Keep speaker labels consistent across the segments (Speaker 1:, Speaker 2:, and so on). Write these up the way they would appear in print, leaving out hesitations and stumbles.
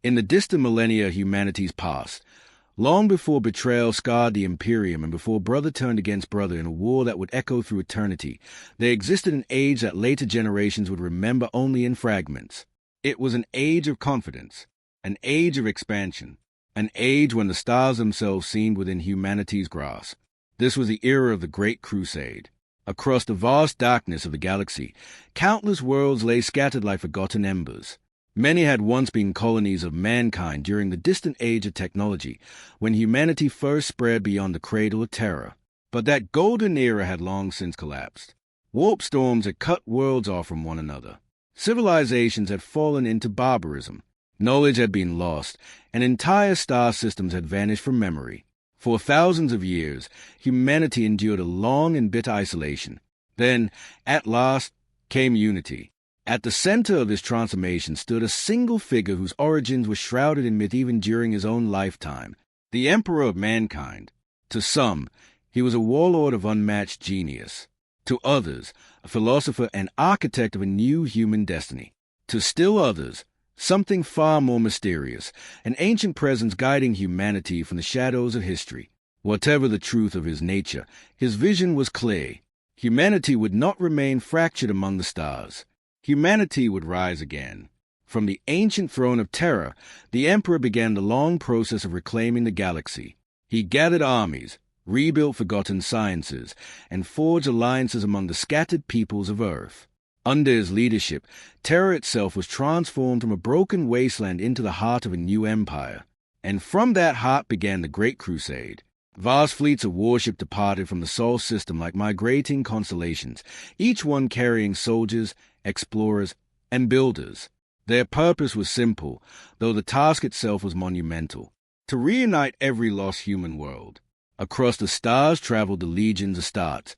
Speaker 1: In the distant millennia of humanity's past, long before betrayal scarred the Imperium and before brother turned against brother in a war that would echo through eternity, there existed an age that later generations would remember only in fragments. It was an age of confidence, an age of expansion, an age when the stars themselves seemed within humanity's grasp. This was the era of the Great Crusade. Across the vast darkness of the galaxy, countless worlds lay scattered like forgotten embers. Many had once been colonies of mankind during the distant age of technology, when humanity first spread beyond the cradle of terror. But that golden era had long since collapsed. Warp storms had cut worlds off from one another. Civilizations had fallen into barbarism. Knowledge had been lost, and entire star systems had vanished from memory. For thousands of years, humanity endured a long and bitter isolation. Then, at last, came unity. At the center of this transformation stood a single figure whose origins were shrouded in myth even during his own lifetime, the Emperor of mankind. To some, he was a warlord of unmatched genius. To others, a philosopher and architect of a new human destiny. To still others, something far more mysterious, an ancient presence guiding humanity from the shadows of history. Whatever the truth of his nature, his vision was clear. Humanity would not remain fractured among the stars. Humanity would rise again. From the ancient throne of terror, the Emperor began the long process of reclaiming the galaxy. He gathered armies, rebuilt forgotten sciences, and forged alliances among the scattered peoples of Earth. Under his leadership, terror itself was transformed from a broken wasteland into the heart of a new empire. And from that heart began the Great Crusade. Vast fleets of warship departed from the Sol system like migrating constellations, each one carrying soldiers, explorers, and builders. Their purpose was simple, though the task itself was monumental: to reunite every lost human world. Across the stars traveled the legions of stars,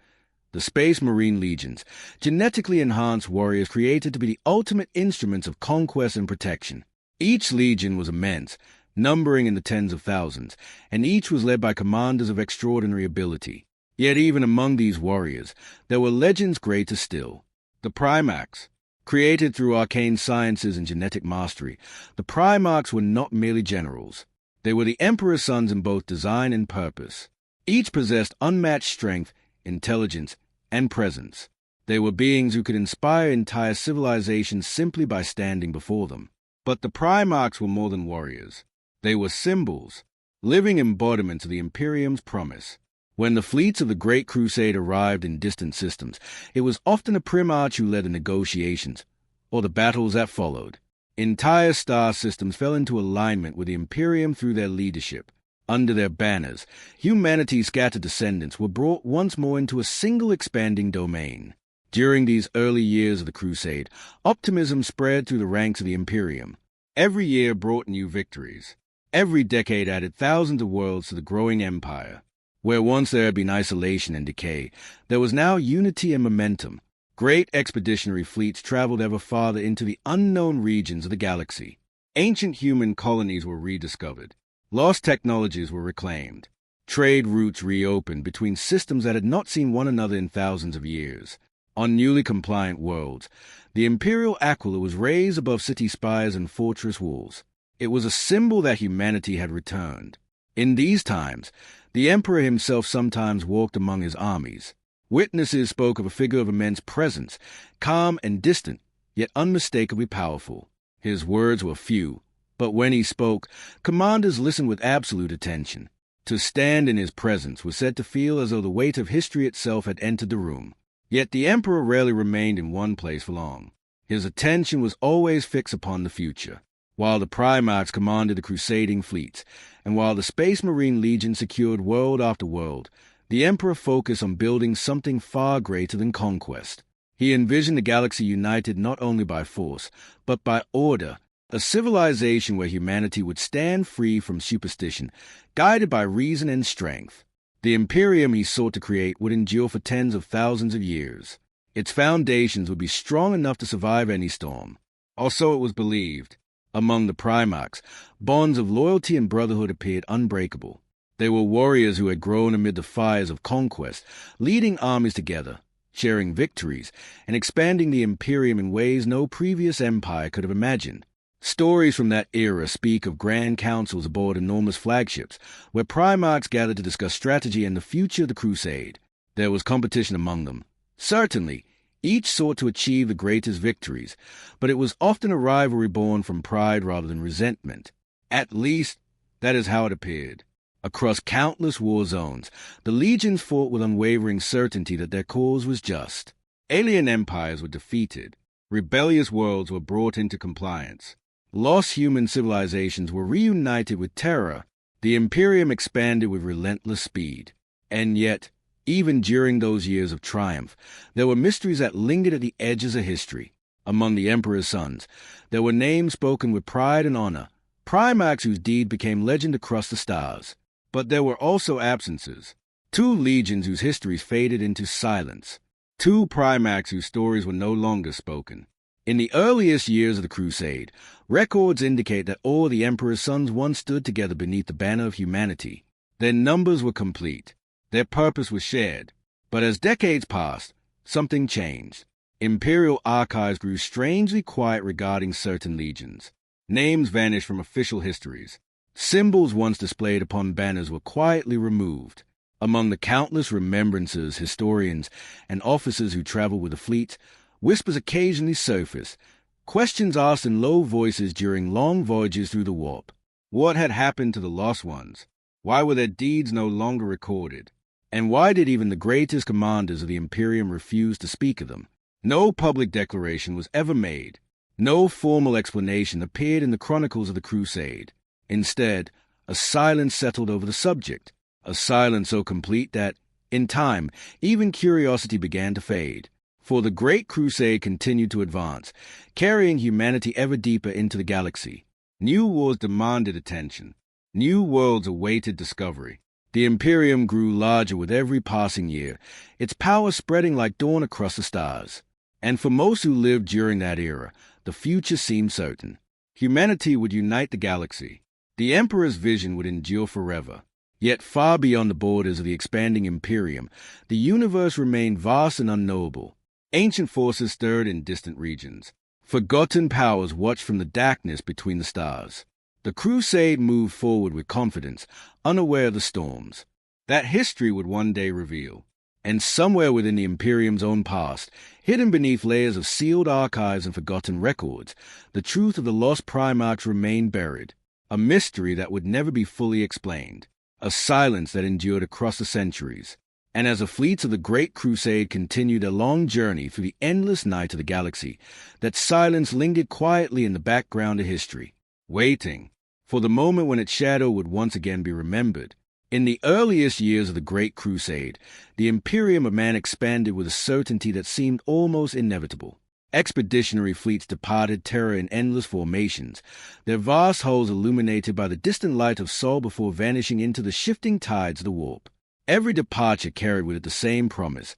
Speaker 1: the Space Marine legions, genetically enhanced warriors created to be the ultimate instruments of conquest and protection. Each legion was immense, numbering in the tens of thousands, and each was led by commanders of extraordinary ability. Yet even among these warriors, there were legends greater still. The Primarchs. Created through arcane sciences and genetic mastery, the Primarchs were not merely generals. They were the Emperor's sons in both design and purpose. Each possessed unmatched strength, intelligence, and presence. They were beings who could inspire entire civilizations simply by standing before them. But the Primarchs were more than warriors. They were symbols, living embodiments of the Imperium's promise. When the fleets of the Great Crusade arrived in distant systems, it was often a Primarch who led the negotiations, or the battles that followed. Entire star systems fell into alignment with the Imperium through their leadership. Under their banners, humanity's scattered descendants were brought once more into a single expanding domain. During these early years of the Crusade, optimism spread through the ranks of the Imperium. Every year brought new victories. Every decade added thousands of worlds to the growing empire. Where once there had been isolation and decay, there was now unity and momentum. Great expeditionary fleets traveled ever farther into the unknown regions of the galaxy. Ancient human colonies were rediscovered. Lost technologies were reclaimed. Trade routes reopened between systems that had not seen one another in thousands of years. On newly compliant worlds, the Imperial Aquila was raised above city spires and fortress walls. It was a symbol that humanity had returned. In these times, the Emperor himself sometimes walked among his armies. Witnesses spoke of a figure of immense presence, calm and distant, yet unmistakably powerful. His words were few, but when he spoke, commanders listened with absolute attention. To stand in his presence was said to feel as though the weight of history itself had entered the room. Yet the Emperor rarely remained in one place for long. His attention was always fixed upon the future. While the Primarchs commanded the crusading fleets, and while the Space Marine Legion secured world after world, the Emperor focused on building something far greater than conquest. He envisioned the galaxy united not only by force, but by order, a civilization where humanity would stand free from superstition, guided by reason and strength. The Imperium he sought to create would endure for tens of thousands of years. Its foundations would be strong enough to survive any storm. Also, it was believed. Among the Primarchs, bonds of loyalty and brotherhood appeared unbreakable. They were warriors who had grown amid the fires of conquest, leading armies together, sharing victories, and expanding the Imperium in ways no previous empire could have imagined. Stories from that era speak of grand councils aboard enormous flagships, where Primarchs gathered to discuss strategy and the future of the Crusade. There was competition among them. Certainly, each sought to achieve the greatest victories, but it was often a rivalry born from pride rather than resentment. At least, that is how it appeared. Across countless war zones, the legions fought with unwavering certainty that their cause was just. Alien empires were defeated. Rebellious worlds were brought into compliance. Lost human civilizations were reunited with terror. The Imperium expanded with relentless speed. And yet, even during those years of triumph, there were mysteries that lingered at the edges of history. Among the Emperor's sons, there were names spoken with pride and honor, Primarchs whose deed became legend across the stars. But there were also absences. 2 legions whose histories faded into silence. 2 Primarchs whose stories were no longer spoken. In the earliest years of the Crusade, records indicate that all the Emperor's sons once stood together beneath the banner of humanity. Their numbers were complete. Their purpose was shared. But as decades passed, something changed. Imperial archives grew strangely quiet regarding certain legions. Names vanished from official histories. Symbols once displayed upon banners were quietly removed. Among the countless remembrances, historians, and officers who traveled with the fleet, whispers occasionally surfaced, questions asked in low voices during long voyages through the warp. What had happened to the lost ones? Why were their deeds no longer recorded? And why did even the greatest commanders of the Imperium refuse to speak of them? No public declaration was ever made. No formal explanation appeared in the chronicles of the Crusade. Instead, a silence settled over the subject, a silence so complete that, in time, even curiosity began to fade. For the Great Crusade continued to advance, carrying humanity ever deeper into the galaxy. New wars demanded attention. New worlds awaited discovery. The Imperium grew larger with every passing year, its power spreading like dawn across the stars. And for most who lived during that era, the future seemed certain. Humanity would unite the galaxy. The Emperor's vision would endure forever. Yet far beyond the borders of the expanding Imperium, the universe remained vast and unknowable. Ancient forces stirred in distant regions. Forgotten powers watched from the darkness between the stars. The Crusade moved forward with confidence, unaware of the storms that history would one day reveal. And somewhere within the Imperium's own past, hidden beneath layers of sealed archives and forgotten records, the truth of the lost Primarchs remained buried. A mystery that would never be fully explained. A silence that endured across the centuries. And as the fleets of the Great Crusade continued their long journey through the endless night of the galaxy, that silence lingered quietly in the background of history, waiting for the moment when its shadow would once again be remembered. In the earliest years of the Great Crusade, the Imperium of Man expanded with a certainty that seemed almost inevitable. Expeditionary fleets departed terror in endless formations, their vast hulls illuminated by the distant light of Sol before vanishing into the shifting tides of the warp. Every departure carried with it the same promise,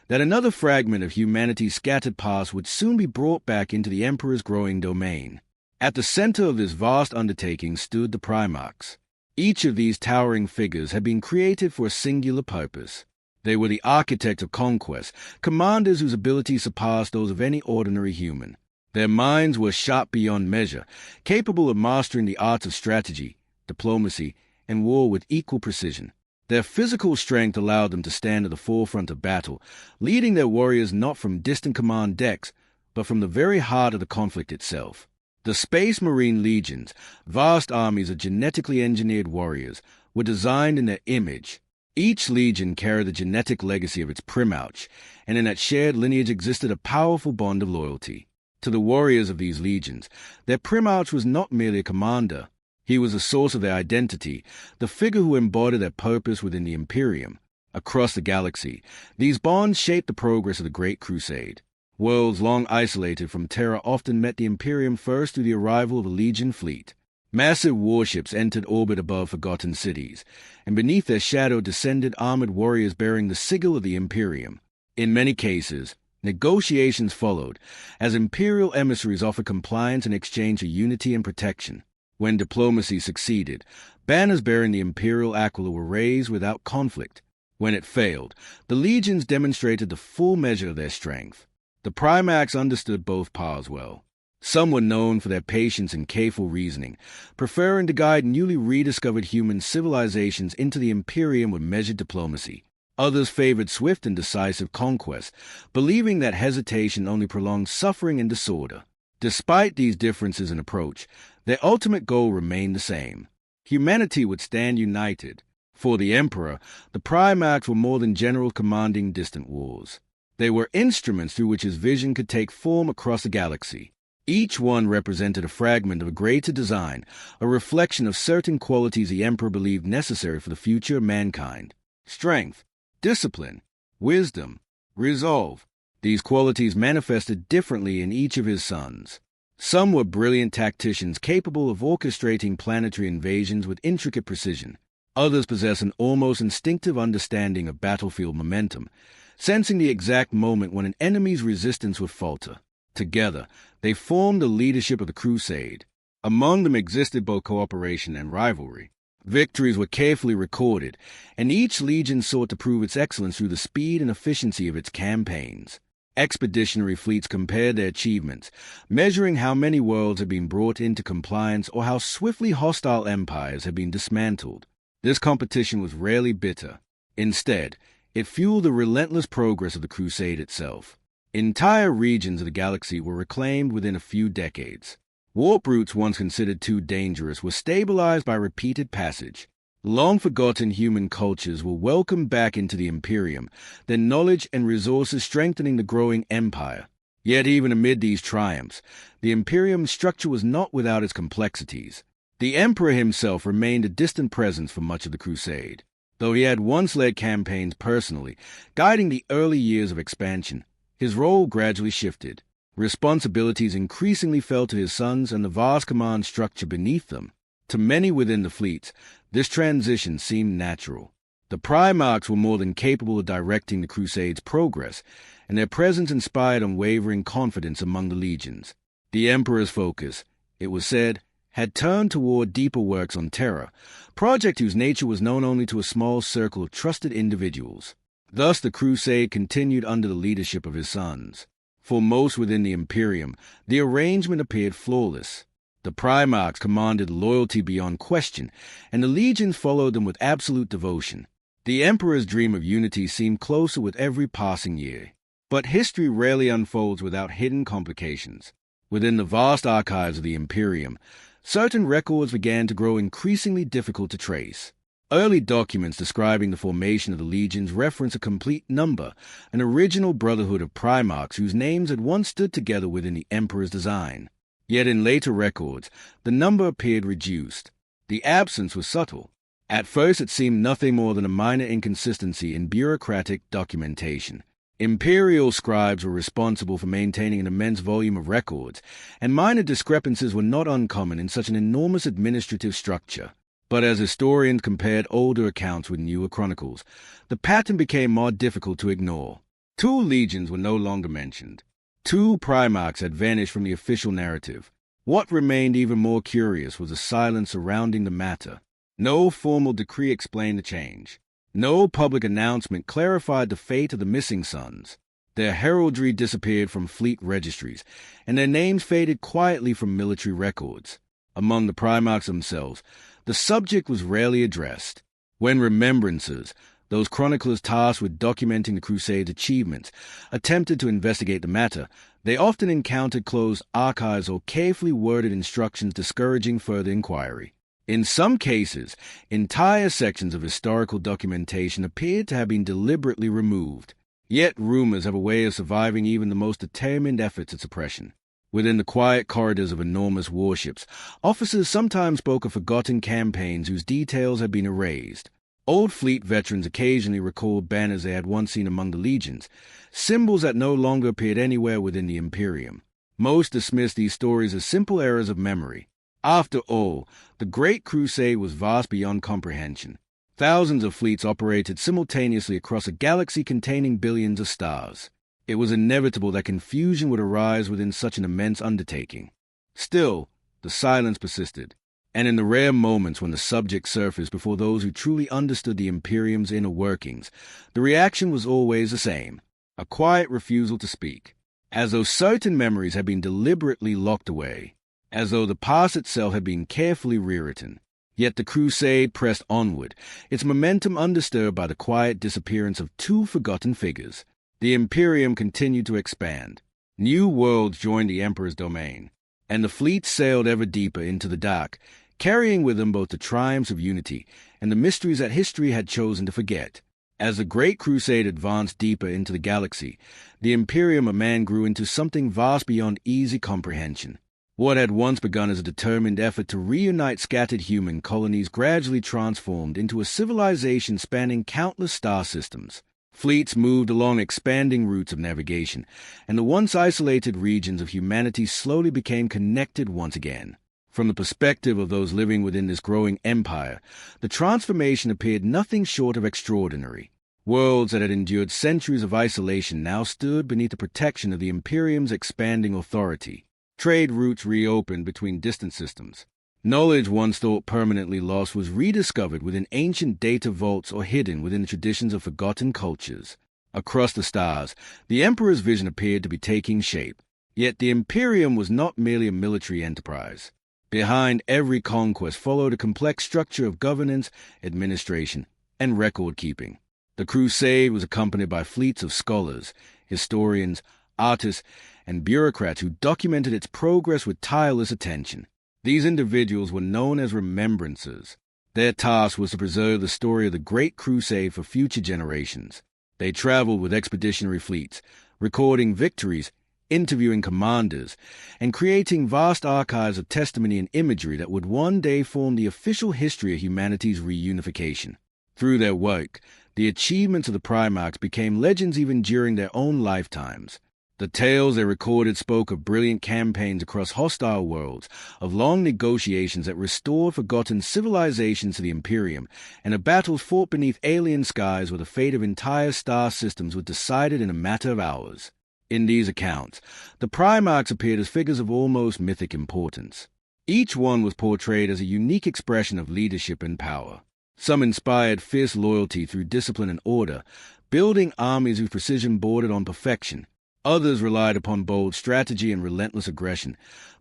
Speaker 1: that another fragment of humanity's scattered past would soon be brought back into the Emperor's growing domain. At the center of this vast undertaking stood the Primarchs. Each of these towering figures had been created for a singular purpose. They were the architects of conquest, commanders whose abilities surpassed those of any ordinary human. Their minds were sharp beyond measure, capable of mastering the arts of strategy, diplomacy, and war with equal precision. Their physical strength allowed them to stand at the forefront of battle, leading their warriors not from distant command decks, but from the very heart of the conflict itself. The Space Marine legions, vast armies of genetically engineered warriors, were designed in their image. Each legion carried the genetic legacy of its Primarch, and in that shared lineage existed a powerful bond of loyalty. To the warriors of these legions, their Primarch was not merely a commander. He was the source of their identity, the figure who embodied their purpose within the Imperium. Across the galaxy, these bonds shaped the progress of the Great Crusade. Worlds long isolated from terror often met the Imperium first through the arrival of a legion fleet. Massive warships entered orbit above forgotten cities, and beneath their shadow descended armored warriors bearing the sigil of the Imperium. In many cases, negotiations followed, as Imperial emissaries offered compliance in exchange for unity and protection. When diplomacy succeeded, banners bearing the Imperial aquila were raised without conflict. When it failed, the legions demonstrated the full measure of their strength. The Primarchs understood both powers well. Some were known for their patience and careful reasoning, preferring to guide newly rediscovered human civilizations into the Imperium with measured diplomacy. Others favored swift and decisive conquest, believing that hesitation only prolonged suffering and disorder. Despite these differences in approach, their ultimate goal remained the same. Humanity would stand united. For the Emperor, the Primarchs were more than generals commanding distant wars. They were instruments through which his vision could take form across the galaxy. Each one represented a fragment of a greater design, a reflection of certain qualities the Emperor believed necessary for the future of mankind. Strength, discipline, wisdom, resolve. These qualities manifested differently in each of his sons. Some were brilliant tacticians capable of orchestrating planetary invasions with intricate precision. Others possessed an almost instinctive understanding of battlefield momentum, sensing the exact moment when an enemy's resistance would falter. Together, they formed the leadership of the Crusade. Among them existed both cooperation and rivalry. Victories were carefully recorded, and each legion sought to prove its excellence through the speed and efficiency of its campaigns. Expeditionary fleets compared their achievements, measuring how many worlds had been brought into compliance or how swiftly hostile empires had been dismantled. This competition was rarely bitter. Instead, it fueled the relentless progress of the Crusade itself. Entire regions of the galaxy were reclaimed within a few decades. Warp routes once considered too dangerous were stabilized by repeated passage. Long-forgotten human cultures were welcomed back into the Imperium, their knowledge and resources strengthening the growing empire. Yet even amid these triumphs, the Imperium's structure was not without its complexities. The Emperor himself remained a distant presence for much of the Crusade. Though he had once led campaigns personally, guiding the early years of expansion, his role gradually shifted. Responsibilities increasingly fell to his sons and the vast command structure beneath them. To many within the fleets, this transition seemed natural. The Primarchs were more than capable of directing the Crusade's progress, and their presence inspired unwavering confidence among the legions. The Emperor's focus, it was said, had turned toward deeper works on Terra, a project whose nature was known only to a small circle of trusted individuals. Thus the Crusade continued under the leadership of his sons. For most within the Imperium, the arrangement appeared flawless. The Primarchs commanded loyalty beyond question, and the legions followed them with absolute devotion. The Emperor's dream of unity seemed closer with every passing year. But history rarely unfolds without hidden complications. Within the vast archives of the Imperium, certain records began to grow increasingly difficult to trace. Early documents describing the formation of the legions reference a complete number, an original brotherhood of Primarchs whose names had once stood together within the Emperor's design. Yet in later records, the number appeared reduced. The absence was subtle. At first it seemed nothing more than a minor inconsistency in bureaucratic documentation. Imperial scribes were responsible for maintaining an immense volume of records, and minor discrepancies were not uncommon in such an enormous administrative structure. But as historians compared older accounts with newer chronicles, the pattern became more difficult to ignore. Two legions were no longer mentioned. Two Primarchs had vanished from the official narrative. What remained even more curious was the silence surrounding the matter. No formal decree explained the change. No public announcement clarified the fate of the missing sons. Their heraldry disappeared from fleet registries, and their names faded quietly from military records. Among the Primarchs themselves, the subject was rarely addressed. When remembrancers, those chroniclers tasked with documenting the Crusade's achievements, attempted to investigate the matter, they often encountered closed archives or carefully worded instructions discouraging further inquiry. In some cases, entire sections of historical documentation appeared to have been deliberately removed. Yet rumors have a way of surviving even the most determined efforts at suppression. Within the quiet corridors of enormous warships, officers sometimes spoke of forgotten campaigns whose details had been erased. Old fleet veterans occasionally recalled banners they had once seen among the legions, symbols that no longer appeared anywhere within the Imperium. Most dismissed these stories as simple errors of memory. After all, the Great Crusade was vast beyond comprehension. Thousands of fleets operated simultaneously across a galaxy containing billions of stars. It was inevitable that confusion would arise within such an immense undertaking. Still, the silence persisted, and in the rare moments when the subject surfaced before those who truly understood the Imperium's inner workings, the reaction was always the same: a quiet refusal to speak. as though certain memories had been deliberately locked away, as though the past itself had been carefully rewritten. Yet the crusade pressed onward, its momentum undisturbed by the quiet disappearance of two forgotten figures. The Imperium continued to expand. New worlds joined the Emperor's domain, and the fleet sailed ever deeper into the dark, carrying with them both the triumphs of unity and the mysteries that history had chosen to forget. As the Great Crusade advanced deeper into the galaxy, the Imperium of man grew into something vast beyond easy comprehension. What had once begun as a determined effort to reunite scattered human colonies gradually transformed into a civilization spanning countless star systems. Fleets moved along expanding routes of navigation, and the once isolated regions of humanity slowly became connected once again. From the perspective of those living within this growing empire, the transformation appeared nothing short of extraordinary. Worlds that had endured centuries of isolation now stood beneath the protection of the Imperium's expanding authority. Trade routes reopened between distant systems. Knowledge once thought permanently lost was rediscovered within ancient data vaults or hidden within the traditions of forgotten cultures. Across the stars, the Emperor's vision appeared to be taking shape. Yet the Imperium was not merely a military enterprise. Behind every conquest followed a complex structure of governance, administration, and record-keeping. The crusade was accompanied by fleets of scholars, historians, artists, and bureaucrats who documented its progress with tireless attention. These individuals were known as remembrancers. Their task was to preserve the story of the Great Crusade for future generations. They traveled with expeditionary fleets, recording victories, interviewing commanders, and creating vast archives of testimony and imagery that would one day form the official history of humanity's reunification. Through their work, the achievements of the Primarchs became legends even during their own lifetimes. The tales they recorded spoke of brilliant campaigns across hostile worlds, of long negotiations that restored forgotten civilizations to the Imperium, and of battles fought beneath alien skies where the fate of entire star systems was decided in a matter of hours. In these accounts, the Primarchs appeared as figures of almost mythic importance. Each one was portrayed as a unique expression of leadership and power. Some inspired fierce loyalty through discipline and order, building armies whose precision bordered on perfection. Others relied upon bold strategy and relentless aggression,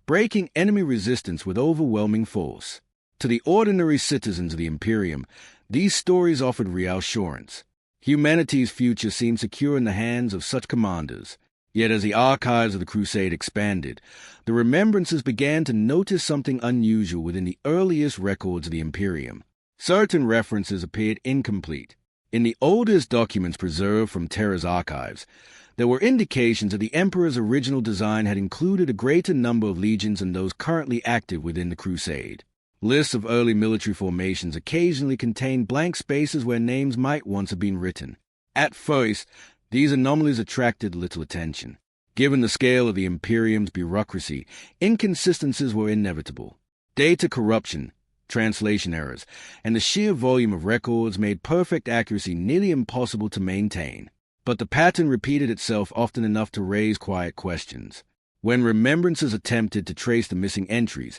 Speaker 1: breaking enemy resistance with overwhelming force. To the ordinary citizens of the Imperium, these stories offered reassurance. Humanity's future seemed secure in the hands of such commanders. Yet as the archives of the Crusade expanded, the remembrancers began to notice something unusual within the earliest records of the Imperium. Certain references appeared incomplete. In the oldest documents preserved from Terra's archives, there were indications that the Emperor's original design had included a greater number of legions than those currently active within the Crusade. Lists of early military formations occasionally contained blank spaces where names might once have been written. At first, these anomalies attracted little attention. Given the scale of the Imperium's bureaucracy, inconsistencies were inevitable. Data corruption, translation errors, and the sheer volume of records made perfect accuracy nearly impossible to maintain. But the pattern repeated itself often enough to raise quiet questions. When remembrancers attempted to trace the missing entries,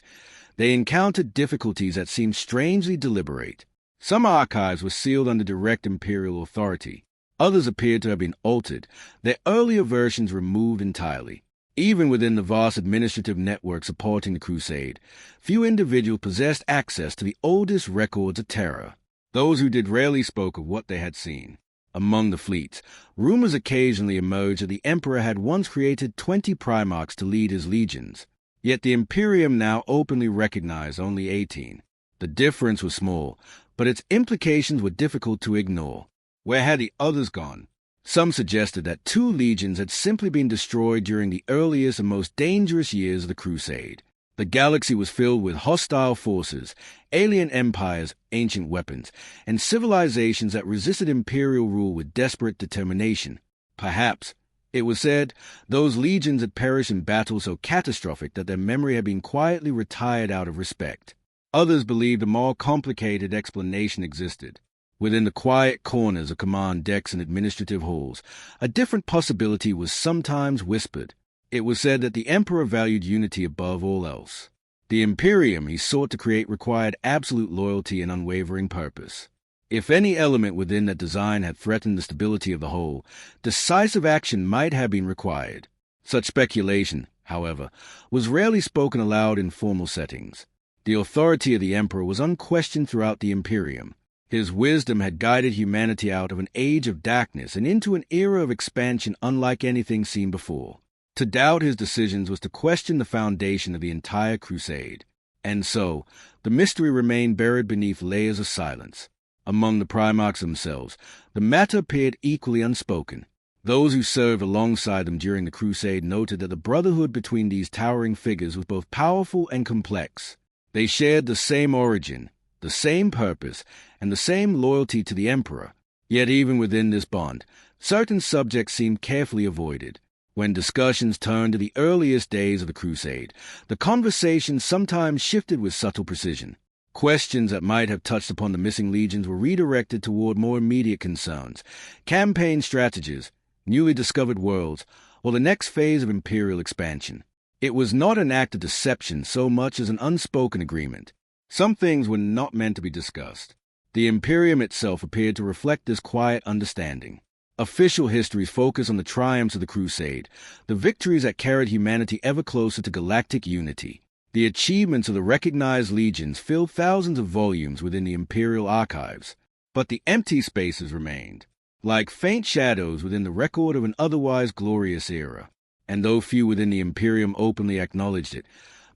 Speaker 1: they encountered difficulties that seemed strangely deliberate. Some archives were sealed under direct Imperial authority. Others appeared to have been altered, their earlier versions removed entirely. Even within the vast administrative network supporting the Crusade, few individuals possessed access to the oldest records of Terra. Those who did rarely spoke of what they had seen. Among the fleets, rumors occasionally emerged that the Emperor had once created 20 Primarchs to lead his legions, yet the Imperium now openly recognized only 18. The difference was small, but its implications were difficult to ignore. Where had the others gone? Some suggested that 2 legions had simply been destroyed during the earliest and most dangerous years of the Crusade. The galaxy was filled with hostile forces, alien empires, ancient weapons, and civilizations that resisted Imperial rule with desperate determination. Perhaps, it was said, those legions had perished in battles so catastrophic that their memory had been quietly retired out of respect. Others believed a more complicated explanation existed. Within the quiet corners of command decks and administrative halls, a different possibility was sometimes whispered. It was said that the Emperor valued unity above all else. The Imperium he sought to create required absolute loyalty and unwavering purpose. If any element within that design had threatened the stability of the whole, decisive action might have been required. Such speculation, however, was rarely spoken aloud in formal settings. The authority of the emperor was unquestioned throughout the Imperium. His wisdom had guided humanity out of an age of darkness and into an era of expansion unlike anything seen before. To doubt his decisions was to question the foundation of the entire crusade. And so, the mystery remained buried beneath layers of silence. Among the Primarchs themselves, the matter appeared equally unspoken. Those who served alongside them during the crusade noted that the brotherhood between these towering figures was both powerful and complex. They shared the same origin, the same purpose, and the same loyalty to the emperor. Yet even within this bond, certain subjects seemed carefully avoided. When discussions turned to the earliest days of the crusade, the conversation sometimes shifted with subtle precision. Questions that might have touched upon the missing legions were redirected toward more immediate concerns, campaign strategies, newly discovered worlds, or the next phase of Imperial expansion. It was not an act of deception so much as an unspoken agreement. Some things were not meant to be discussed. The Imperium itself appeared to reflect this quiet understanding. Official histories focus on the triumphs of the crusade, the victories that carried humanity ever closer to galactic unity. The achievements of the recognized legions filled thousands of volumes within the Imperial archives. But the empty spaces remained, like faint shadows within the record of an otherwise glorious era. And though few within the Imperium openly acknowledged it,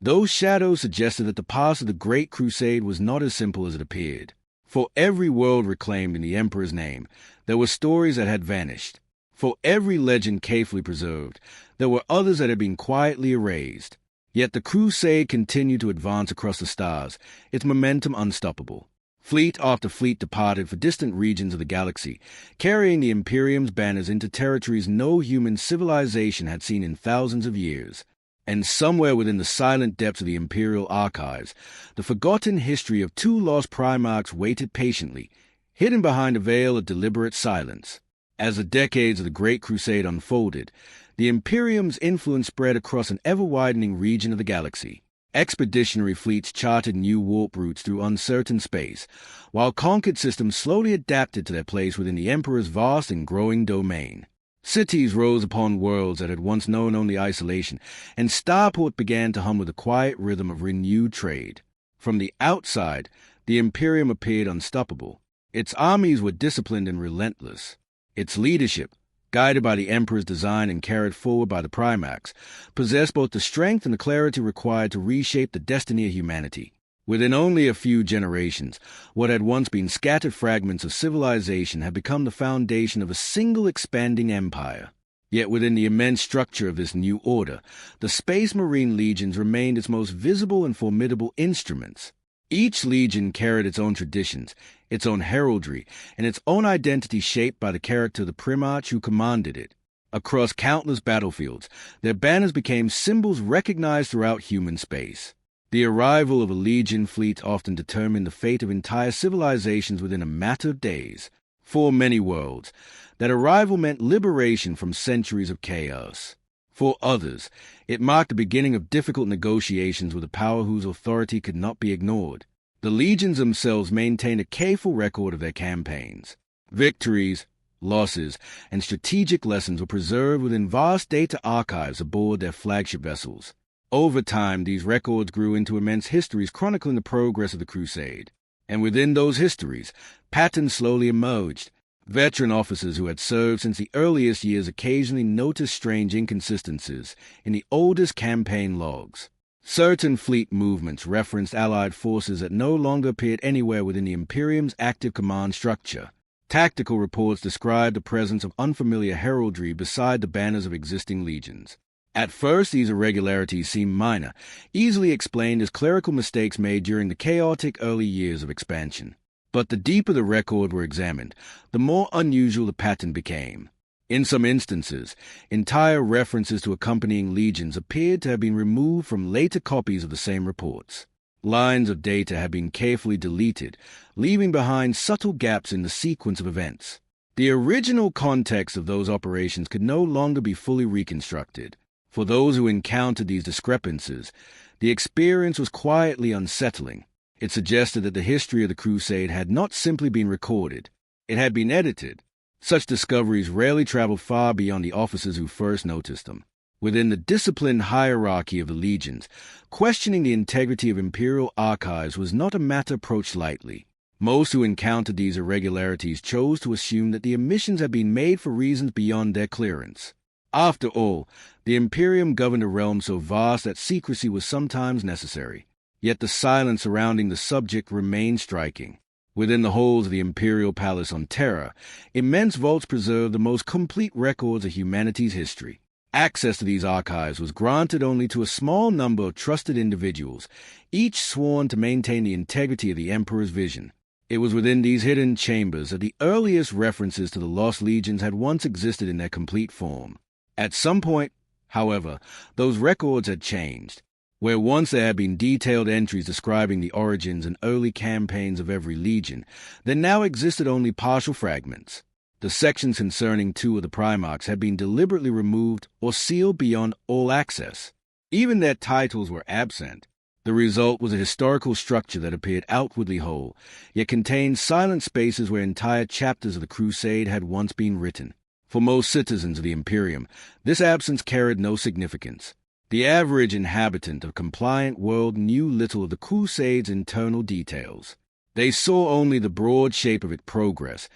Speaker 1: those shadows suggested that the past of the Great Crusade was not as simple as it appeared. For every world reclaimed in the Emperor's name, there were stories that had vanished. For every legend carefully preserved, there were others that had been quietly erased. Yet the Crusade continued to advance across the stars, its momentum unstoppable. Fleet after fleet departed for distant regions of the galaxy, carrying the Imperium's banners into territories no human civilization had seen in thousands of years. And somewhere within the silent depths of the Imperial archives, the forgotten history of two lost Primarchs waited patiently, hidden behind a veil of deliberate silence. As the decades of the Great Crusade unfolded, the Imperium's influence spread across an ever-widening region of the galaxy. Expeditionary fleets charted new warp routes through uncertain space, while conquered systems slowly adapted to their place within the Emperor's vast and growing domain. Cities rose upon worlds that had once known only isolation, and Starport began to hum with a quiet rhythm of renewed trade. From the outside, the Imperium appeared unstoppable. Its armies were disciplined and relentless. Its leadership, guided by the Emperor's design and carried forward by the Primarchs, possessed both the strength and the clarity required to reshape the destiny of humanity. Within only a few generations, what had once been scattered fragments of civilization had become the foundation of a single expanding empire. Yet within the immense structure of this new order, the Space Marine legions remained its most visible and formidable instruments. Each legion carried its own traditions, its own heraldry, and its own identity shaped by the character of the Primarch who commanded it. Across countless battlefields, their banners became symbols recognized throughout human space. The arrival of a legion fleet often determined the fate of entire civilizations within a matter of days. For many worlds, that arrival meant liberation from centuries of chaos. For others, it marked the beginning of difficult negotiations with a power whose authority could not be ignored. The legions themselves maintained a careful record of their campaigns. Victories, losses, and strategic lessons were preserved within vast data archives aboard their flagship vessels. Over time, these records grew into immense histories chronicling the progress of the Crusade. And within those histories, patterns slowly emerged. Veteran officers who had served since the earliest years occasionally noticed strange inconsistencies in the oldest campaign logs. Certain fleet movements referenced Allied forces that no longer appeared anywhere within the Imperium's active command structure. Tactical reports described the presence of unfamiliar heraldry beside the banners of existing legions. At first, these irregularities seemed minor, easily explained as clerical mistakes made during the chaotic early years of expansion. But the deeper the record were examined, the more unusual the pattern became. In some instances, entire references to accompanying legions appeared to have been removed from later copies of the same reports. Lines of data had been carefully deleted, leaving behind subtle gaps in the sequence of events. The original context of those operations could no longer be fully reconstructed. For those who encountered these discrepancies, the experience was quietly unsettling. It suggested that the history of the Crusade had not simply been recorded, it had been edited. Such discoveries rarely traveled far beyond the officers who first noticed them. Within the disciplined hierarchy of the legions, questioning the integrity of Imperial archives was not a matter approached lightly. Most who encountered these irregularities chose to assume that the omissions had been made for reasons beyond their clearance. After all, the Imperium governed a realm so vast that secrecy was sometimes necessary. Yet the silence surrounding the subject remained striking. Within the halls of the Imperial Palace on Terra, immense vaults preserved the most complete records of humanity's history. Access to these archives was granted only to a small number of trusted individuals, each sworn to maintain the integrity of the Emperor's vision. It was within these hidden chambers that the earliest references to the Lost Legions had once existed in their complete form. At some point, however, those records had changed. Where once there had been detailed entries describing the origins and early campaigns of every legion, there now existed only partial fragments. The sections concerning 2 of the Primarchs had been deliberately removed or sealed beyond all access. Even their titles were absent. The result was a historical structure that appeared outwardly whole, yet contained silent spaces where entire chapters of the Crusade had once been written. For most citizens of the Imperium, this absence carried no significance. The average inhabitant of a compliant world knew little of the Crusade's internal details. They saw only the broad shape of its progress,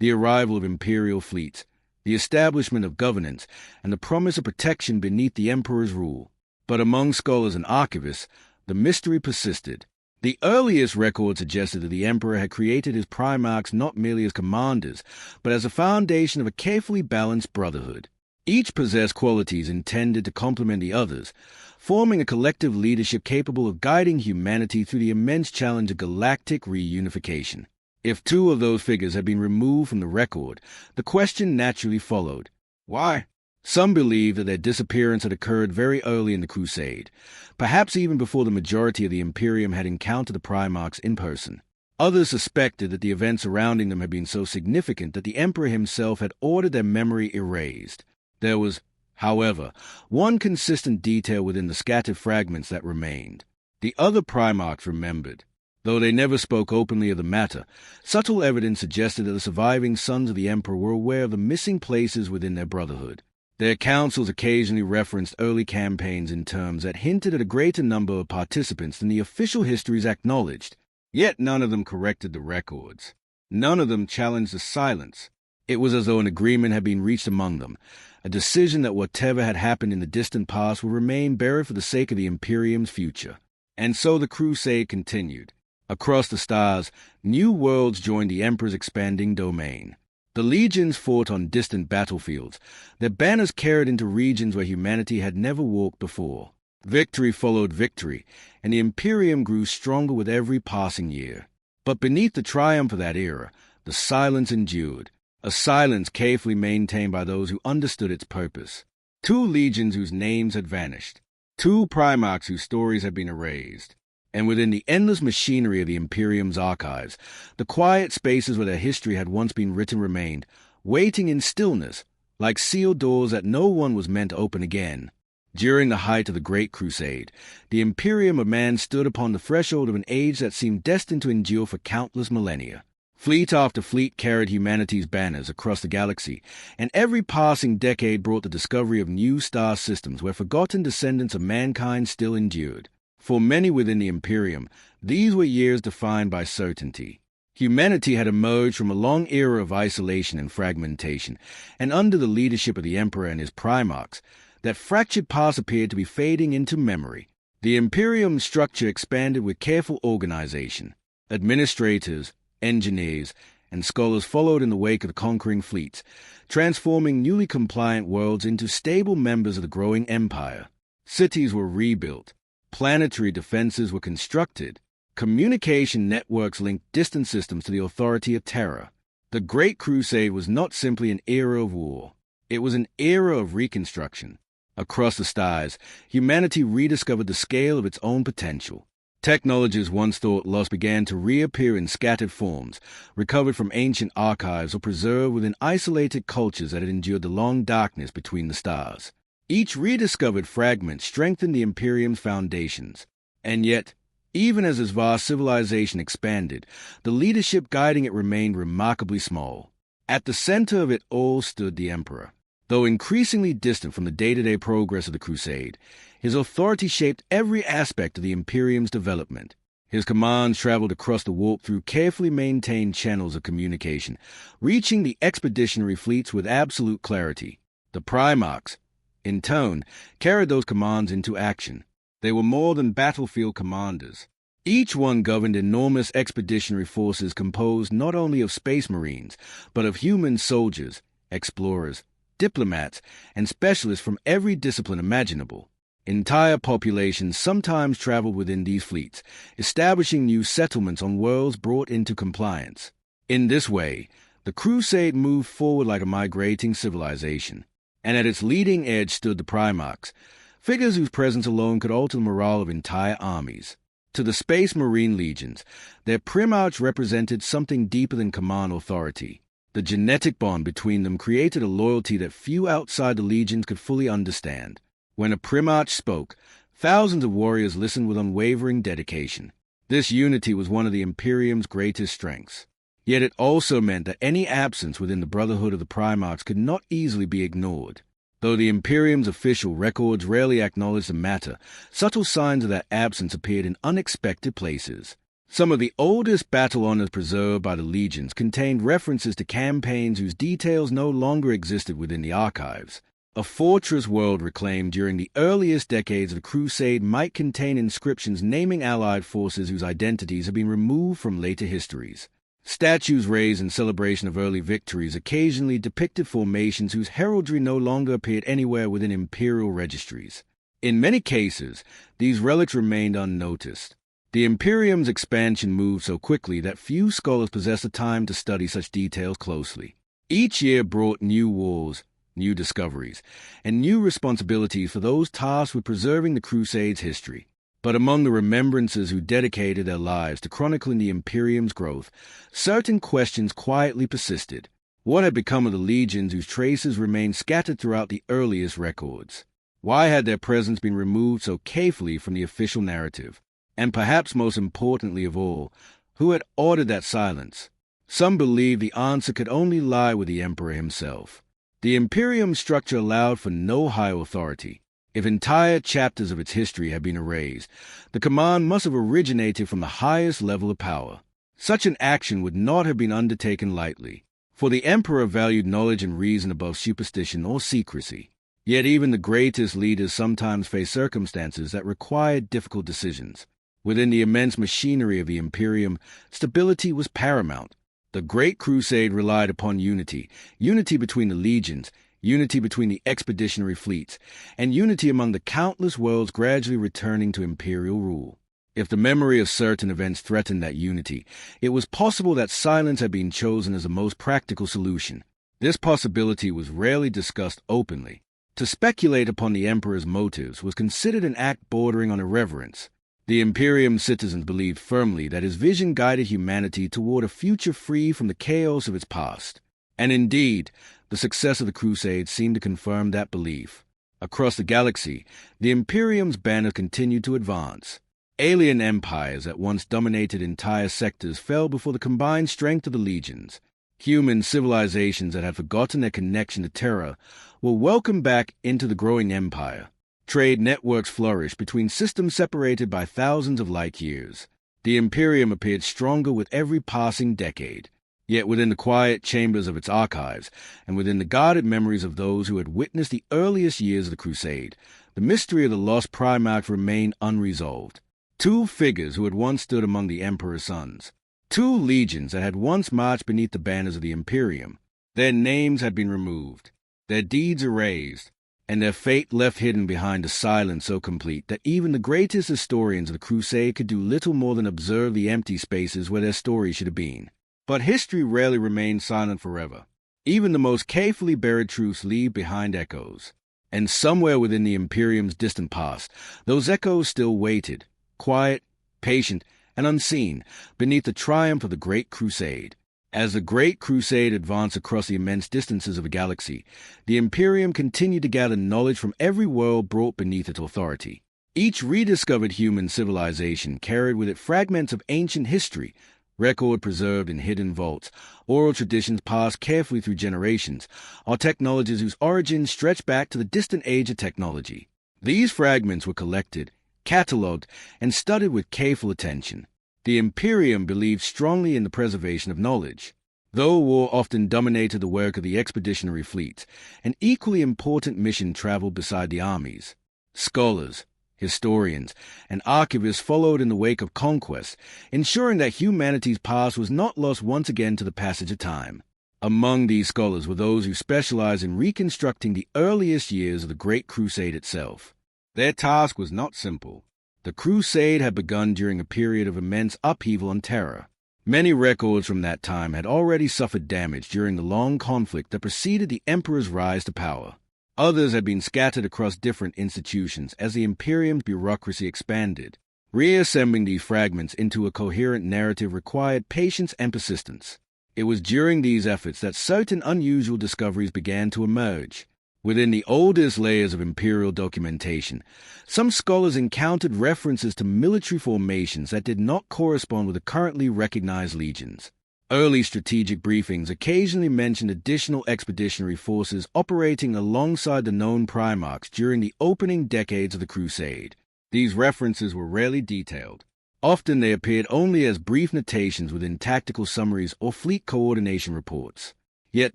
Speaker 1: the arrival of Imperial fleets, the establishment of governance, and the promise of protection beneath the Emperor's rule. But among scholars and archivists, the mystery persisted. The earliest records suggested that the Emperor had created his Primarchs not merely as commanders, but as a foundation of a carefully balanced brotherhood. Each possessed qualities intended to complement the others, forming a collective leadership capable of guiding humanity through the immense challenge of galactic reunification. If 2 of those figures had been removed from the record, the question naturally followed: why? Some believed that their disappearance had occurred very early in the Crusade, perhaps even before the majority of the Imperium had encountered the Primarchs in person. Others suspected that the events surrounding them had been so significant that the Emperor himself had ordered their memory erased. There was, however, one consistent detail within the scattered fragments that remained. The other Primarchs remembered. Though they never spoke openly of the matter, subtle evidence suggested that the surviving sons of the Emperor were aware of the missing places within their brotherhood. Their councils occasionally referenced early campaigns in terms that hinted at a greater number of participants than the official histories acknowledged. Yet none of them corrected the records. None of them challenged the silence. It was as though an agreement had been reached among them, a decision that whatever had happened in the distant past would remain buried for the sake of the Imperium's future. And so the Crusade continued. Across the stars, new worlds joined the Emperor's expanding domain. The legions fought on distant battlefields, their banners carried into regions where humanity had never walked before. Victory followed victory, and the Imperium grew stronger with every passing year. But beneath the triumph of that era, the silence endured, a silence carefully maintained by those who understood its purpose. 2 legions whose names had vanished, 2 Primarchs whose stories had been erased. And within the endless machinery of the Imperium's archives, the quiet spaces where their history had once been written remained, waiting in stillness, like sealed doors that no one was meant to open again. During the height of the Great Crusade, the Imperium of Man stood upon the threshold of an age that seemed destined to endure for countless millennia. Fleet after fleet carried humanity's banners across the galaxy, and every passing decade brought the discovery of new star systems where forgotten descendants of mankind still endured. For many within the Imperium, these were years defined by certainty. Humanity had emerged from a long era of isolation and fragmentation, and under the leadership of the Emperor and his Primarchs, that fractured past appeared to be fading into memory. The Imperium's structure expanded with careful organization. Administrators, engineers, and scholars followed in the wake of the conquering fleets, transforming newly compliant worlds into stable members of the growing empire. Cities were rebuilt, planetary defenses were constructed, communication networks linked distant systems to the authority of Terra. The Great Crusade was not simply an era of war, it was an era of reconstruction. Across the stars, humanity rediscovered the scale of its own potential. Technologies once thought lost began to reappear in scattered forms, recovered from ancient archives or preserved within isolated cultures that had endured the long darkness between the stars. Each rediscovered fragment strengthened the Imperium's foundations. And yet, even as this vast civilization expanded, the leadership guiding it remained remarkably small. At the center of it all stood the Emperor. Though increasingly distant from the day-to-day progress of the Crusade, his authority shaped every aspect of the Imperium's development. His commands traveled across the warp through carefully maintained channels of communication, reaching the expeditionary fleets with absolute clarity. The Primarchs, in turn, carried those commands into action. They were more than battlefield commanders. Each one governed enormous expeditionary forces composed not only of space marines, but of human soldiers, explorers, diplomats, and specialists from every discipline imaginable. Entire populations sometimes traveled within these fleets, establishing new settlements on worlds brought into compliance. In this way, the Crusade moved forward like a migrating civilization, and at its leading edge stood the Primarchs, figures whose presence alone could alter the morale of entire armies. To the Space Marine legions, their Primarchs represented something deeper than command authority. The genetic bond between them created a loyalty that few outside the legions could fully understand. When a Primarch spoke, thousands of warriors listened with unwavering dedication. This unity was one of the Imperium's greatest strengths. Yet it also meant that any absence within the Brotherhood of the Primarchs could not easily be ignored. Though the Imperium's official records rarely acknowledged the matter, subtle signs of that absence appeared in unexpected places. Some of the oldest battle honors preserved by the legions contained references to campaigns whose details no longer existed within the archives. A fortress world reclaimed during the earliest decades of the Crusade might contain inscriptions naming Allied forces whose identities have been removed from later histories. Statues raised in celebration of early victories occasionally depicted formations whose heraldry no longer appeared anywhere within Imperial registries. In many cases, these relics remained unnoticed. The Imperium's expansion moved so quickly that few scholars possessed the time to study such details closely. Each year brought new wars, new discoveries, and new responsibilities for those tasked with preserving the Crusade's history. But among the remembrancers who dedicated their lives to chronicling the Imperium's growth, certain questions quietly persisted. What had become of the legions whose traces remained scattered throughout the earliest records? Why had their presence been removed so carefully from the official narrative? And perhaps most importantly of all, who had ordered that silence? Some believed the answer could only lie with the Emperor himself. The Imperium structure allowed for no high authority. If entire chapters of its history had been erased, the command must have originated from the highest level of power. Such an action would not have been undertaken lightly, for the Emperor valued knowledge and reason above superstition or secrecy. Yet even the greatest leaders sometimes face circumstances that required difficult decisions. Within the immense machinery of the Imperium, stability was paramount. The Great Crusade relied upon unity between the legions, unity between the expeditionary fleets, and unity among the countless worlds gradually returning to imperial rule. If the memory of certain events threatened that unity, it was possible that silence had been chosen as the most practical solution. This possibility was rarely discussed openly. To speculate upon the Emperor's motives was considered an act bordering on irreverence. The Imperium citizens believed firmly that his vision guided humanity toward a future free from the chaos of its past. And indeed, the success of the Crusade seemed to confirm that belief. Across the galaxy, the Imperium's banner continued to advance. Alien empires that once dominated entire sectors fell before the combined strength of the legions. Human civilizations that had forgotten their connection to Terra were welcomed back into the growing empire. Trade networks flourished between systems separated by thousands of light years. The Imperium appeared stronger with every passing decade. Yet within the quiet chambers of its archives, and within the guarded memories of those who had witnessed the earliest years of the Crusade, the mystery of the lost Primarchs remained unresolved. Two figures who had once stood among the Emperor's sons. Two legions that had once marched beneath the banners of the Imperium. Their names had been removed, their deeds erased, and their fate left hidden behind a silence so complete that even the greatest historians of the Crusade could do little more than observe the empty spaces where their story should have been. But history rarely remains silent forever. Even the most carefully buried truths leave behind echoes. And somewhere within the Imperium's distant past, those echoes still waited, quiet, patient, and unseen, beneath the triumph of the Great Crusade. As the Great Crusade advanced across the immense distances of the galaxy, the Imperium continued to gather knowledge from every world brought beneath its authority. Each rediscovered human civilization carried with it fragments of ancient history, record preserved in hidden vaults, oral traditions passed carefully through generations, are technologies whose origins stretch back to the distant age of technology. These fragments were collected, catalogued, and studied with careful attention. The Imperium believed strongly in the preservation of knowledge. Though war often dominated the work of the expeditionary fleets, an equally important mission traveled beside the armies. Scholars, historians, and archivists followed in the wake of conquest, ensuring that humanity's past was not lost once again to the passage of time. Among these scholars were those who specialized in reconstructing the earliest years of the Great Crusade itself. Their task was not simple. The Crusade had begun during a period of immense upheaval and terror. Many records from that time had already suffered damage during the long conflict that preceded the emperor's rise to power. Others had been scattered across different institutions as the Imperium's bureaucracy expanded. Reassembling these fragments into a coherent narrative required patience and persistence. It was during these efforts that certain unusual discoveries began to emerge. Within the oldest layers of Imperial documentation, some scholars encountered references to military formations that did not correspond with the currently recognized legions. Early strategic briefings occasionally mentioned additional expeditionary forces operating alongside the known Primarchs during the opening decades of the Crusade. These references were rarely detailed. Often they appeared only as brief notations within tactical summaries or fleet coordination reports. Yet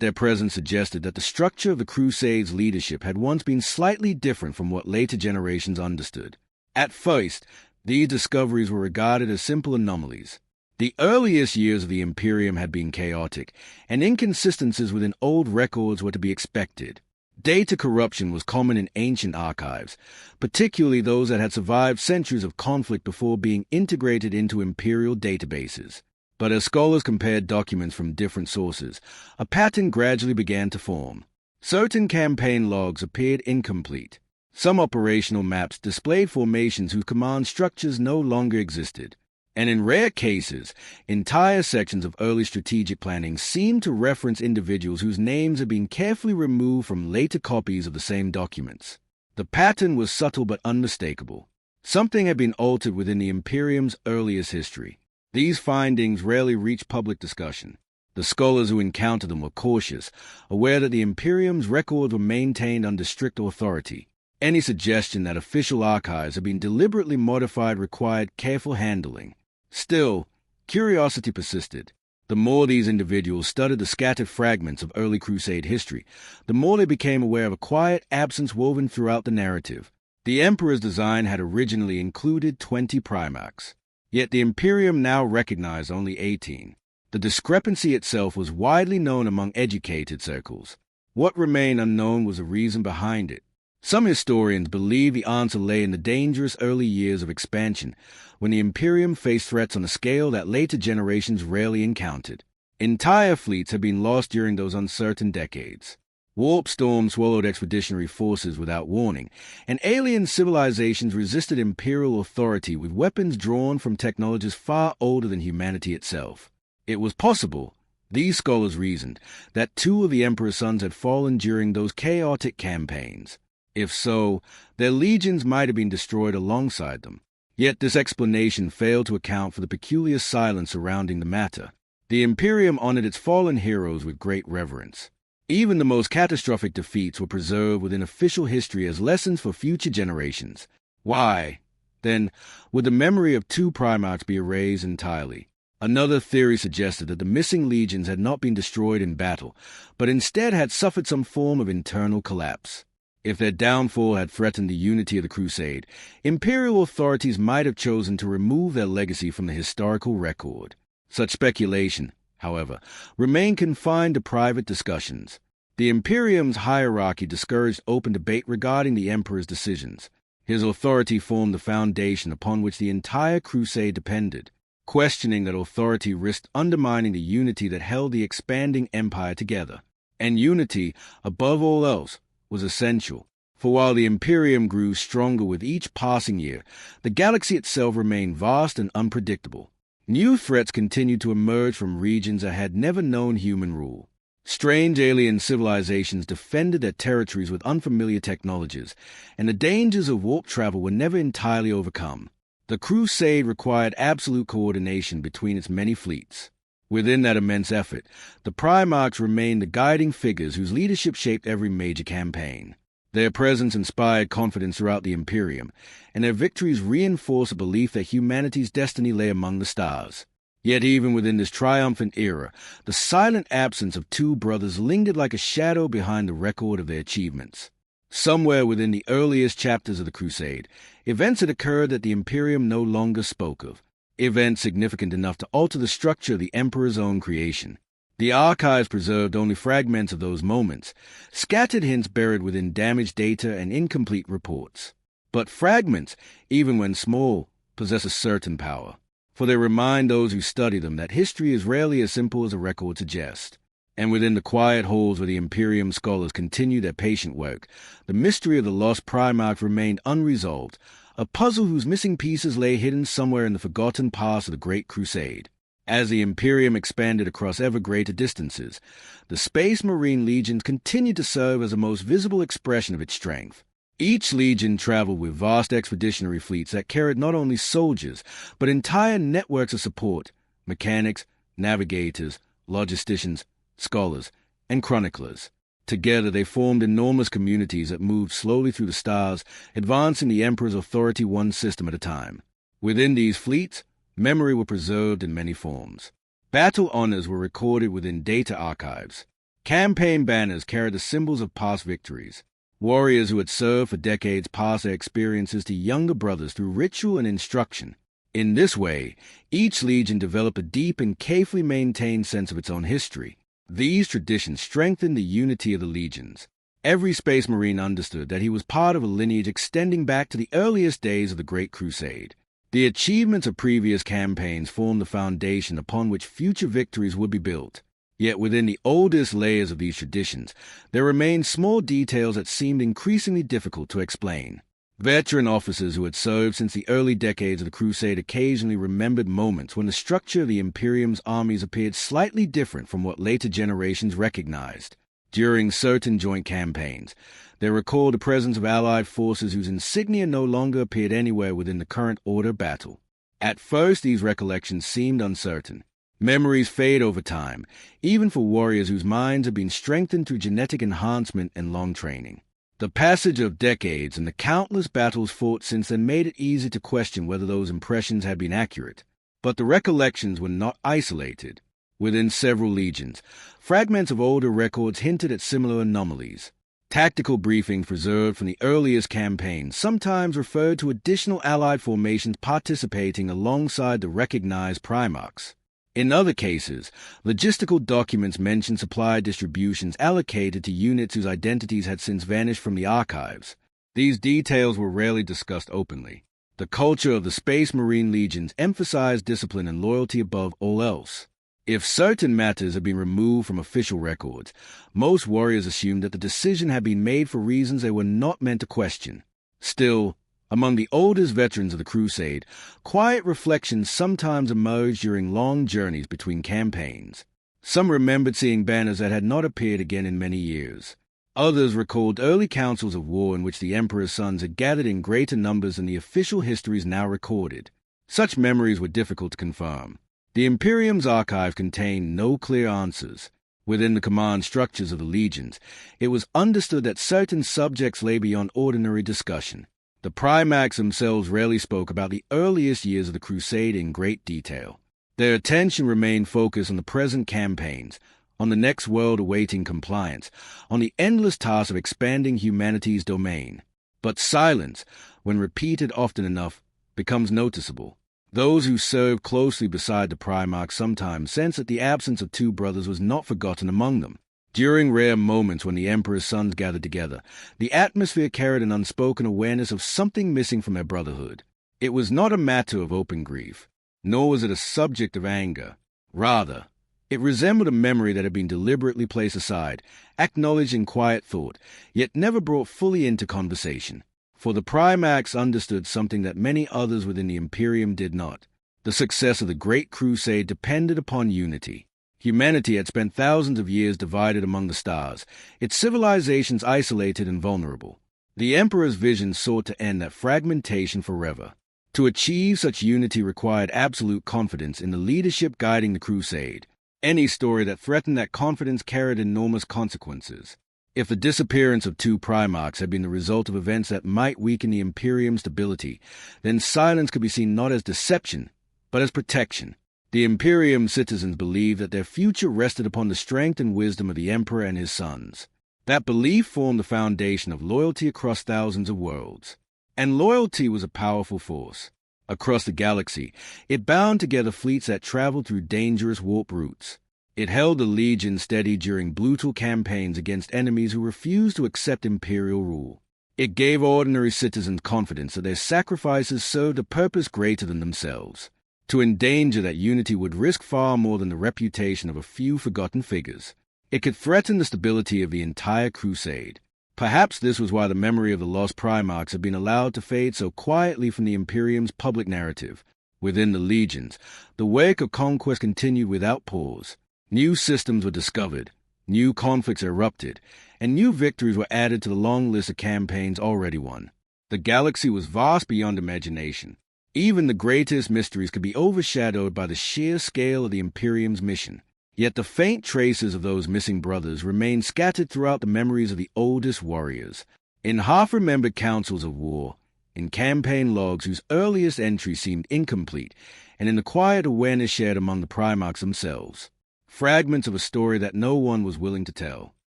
Speaker 1: their presence suggested that the structure of the Crusade's leadership had once been slightly different from what later generations understood. At first, these discoveries were regarded as simple anomalies. The earliest years of the Imperium had been chaotic, and inconsistencies within old records were to be expected. Data corruption was common in ancient archives, particularly those that had survived centuries of conflict before being integrated into Imperial databases. But as scholars compared documents from different sources, a pattern gradually began to form. Certain campaign logs appeared incomplete. Some operational maps displayed formations whose command structures no longer existed. And in rare cases, entire sections of early strategic planning seemed to reference individuals whose names had been carefully removed from later copies of the same documents. The pattern was subtle but unmistakable. Something had been altered within the Imperium's earliest history. These findings rarely reached public discussion. The scholars who encountered them were cautious, aware that the Imperium's records were maintained under strict authority. Any suggestion that official archives had been deliberately modified required careful handling. Still, curiosity persisted. The more these individuals studied the scattered fragments of early Crusade history, the more they became aware of a quiet absence woven throughout the narrative. The Emperor's design had originally included 20 Primarchs, yet the Imperium now recognized only 18. The discrepancy itself was widely known among educated circles. What remained unknown was the reason behind it. Some historians believe the answer lay in the dangerous early years of expansion, when the Imperium faced threats on a scale that later generations rarely encountered. Entire fleets had been lost during those uncertain decades. Warp storms swallowed expeditionary forces without warning, and alien civilizations resisted Imperial authority with weapons drawn from technologies far older than humanity itself. It was possible, these scholars reasoned, that 2 of the Emperor's sons had fallen during those chaotic campaigns. If so, their legions might have been destroyed alongside them. Yet this explanation failed to account for the peculiar silence surrounding the matter. The Imperium honored its fallen heroes with great reverence. Even the most catastrophic defeats were preserved within official history as lessons for future generations. Why, then, would the memory of 2 Primarchs be erased entirely? Another theory suggested that the missing legions had not been destroyed in battle, but instead had suffered some form of internal collapse. If their downfall had threatened the unity of the Crusade, Imperial authorities might have chosen to remove their legacy from the historical record. Such speculation, however, remained confined to private discussions. The Imperium's hierarchy discouraged open debate regarding the Emperor's decisions. His authority formed the foundation upon which the entire Crusade depended. Questioning that authority risked undermining the unity that held the expanding empire together. And unity, above all else, was essential, for while the Imperium grew stronger with each passing year, the galaxy itself remained vast and unpredictable. New threats continued to emerge from regions that had never known human rule. Strange alien civilizations defended their territories with unfamiliar technologies, and the dangers of warp travel were never entirely overcome. The Crusade required absolute coordination between its many fleets. Within that immense effort, the Primarchs remained the guiding figures whose leadership shaped every major campaign. Their presence inspired confidence throughout the Imperium, and their victories reinforced a belief that humanity's destiny lay among the stars. Yet even within this triumphant era, the silent absence of two brothers lingered like a shadow behind the record of their achievements. Somewhere within the earliest chapters of the Crusade, events had occurred that the Imperium no longer spoke of, events significant enough to alter the structure of the Emperor's own creation. The archives preserved only fragments of those moments, scattered hints buried within damaged data and incomplete reports. But fragments, even when small, possess a certain power, for they remind those who study them that history is rarely as simple as a record suggests. And within the quiet halls where the Imperium scholars continued their patient work, the mystery of the lost Primarch remained unresolved, a puzzle whose missing pieces lay hidden somewhere in the forgotten past of the Great Crusade. As the Imperium expanded across ever greater distances, the Space Marine legions continued to serve as the most visible expression of its strength. Each legion traveled with vast expeditionary fleets that carried not only soldiers, but entire networks of support, mechanics, navigators, logisticians, scholars, and chroniclers. Together they formed enormous communities that moved slowly through the stars, advancing the Emperor's authority one system at a time. Within these fleets, memory were preserved in many forms. Battle honors were recorded within data archives. Campaign banners carried the symbols of past victories. Warriors who had served for decades passed their experiences to younger brothers through ritual and instruction. In this way, each legion developed a deep and carefully maintained sense of its own history. These traditions strengthened the unity of the legions. Every Space Marine understood that he was part of a lineage extending back to the earliest days of the Great Crusade. The achievements of previous campaigns formed the foundation upon which future victories would be built. Yet within the oldest layers of these traditions, there remained small details that seemed increasingly difficult to explain. Veteran officers who had served since the early decades of the Crusade occasionally remembered moments when the structure of the Imperium's armies appeared slightly different from what later generations recognized. During certain joint campaigns, they recalled the presence of Allied forces whose insignia no longer appeared anywhere within the current order battle. At first, these recollections seemed uncertain. Memories fade over time, even for warriors whose minds have been strengthened through genetic enhancement and long training. The passage of decades and the countless battles fought since then made it easy to question whether those impressions had been accurate. But the recollections were not isolated. Within several legions, fragments of older records hinted at similar anomalies. Tactical briefings preserved from the earliest campaigns sometimes referred to additional Allied formations participating alongside the recognized Primarchs. In other cases, logistical documents mentioned supply distributions allocated to units whose identities had since vanished from the archives. These details were rarely discussed openly. The culture of the Space Marine legions emphasized discipline and loyalty above all else. If certain matters had been removed from official records, most warriors assumed that the decision had been made for reasons they were not meant to question. Still, among the oldest veterans of the Crusade, quiet reflections sometimes emerged during long journeys between campaigns. Some remembered seeing banners that had not appeared again in many years. Others recalled early councils of war in which the Emperor's sons had gathered in greater numbers than the official histories now recorded. Such memories were difficult to confirm. The Imperium's archive contained no clear answers. Within the command structures of the legions, it was understood that certain subjects lay beyond ordinary discussion. The Primarchs themselves rarely spoke about the earliest years of the Crusade in great detail. Their attention remained focused on the present campaigns, on the next world awaiting compliance, on the endless task of expanding humanity's domain. But silence, when repeated often enough, becomes noticeable. Those who served closely beside the Primarchs sometimes sensed that the absence of two brothers was not forgotten among them. During rare moments when the Emperor's sons gathered together, the atmosphere carried an unspoken awareness of something missing from their brotherhood. It was not a matter of open grief, nor was it a subject of anger. Rather, it resembled a memory that had been deliberately placed aside, acknowledged in quiet thought, yet never brought fully into conversation. For the Primarchs understood something that many others within the Imperium did not. The success of the Great Crusade depended upon unity. Humanity had spent thousands of years divided among the stars, its civilizations isolated and vulnerable. The Emperor's vision sought to end that fragmentation forever. To achieve such unity required absolute confidence in the leadership guiding the crusade. Any story that threatened that confidence carried enormous consequences. If the disappearance of 2 Primarchs had been the result of events that might weaken the Imperium's stability, then silence could be seen not as deception, but as protection. The Imperium citizens believed that their future rested upon the strength and wisdom of the Emperor and his sons. That belief formed the foundation of loyalty across thousands of worlds. And loyalty was a powerful force. Across the galaxy, it bound together fleets that traveled through dangerous warp routes. It held the Legion steady during brutal campaigns against enemies who refused to accept Imperial rule. It gave ordinary citizens confidence that their sacrifices served a purpose greater than themselves. To endanger that unity would risk far more than the reputation of a few forgotten figures. It could threaten the stability of the entire crusade. Perhaps this was why the memory of the lost Primarchs had been allowed to fade so quietly from the Imperium's public narrative. Within the legions, the wake of conquest continued without pause. New systems were discovered, new conflicts erupted, and new victories were added to the long list of campaigns already won. The galaxy was vast beyond imagination. Even the greatest mysteries could be overshadowed by the sheer scale of the Imperium's mission. Yet the faint traces of those missing brothers remained scattered throughout the memories of the oldest warriors, in half-remembered councils of war, in campaign logs whose earliest entries seemed incomplete, and in the quiet awareness shared among the Primarchs themselves. Fragments of a story that no one was willing to tell.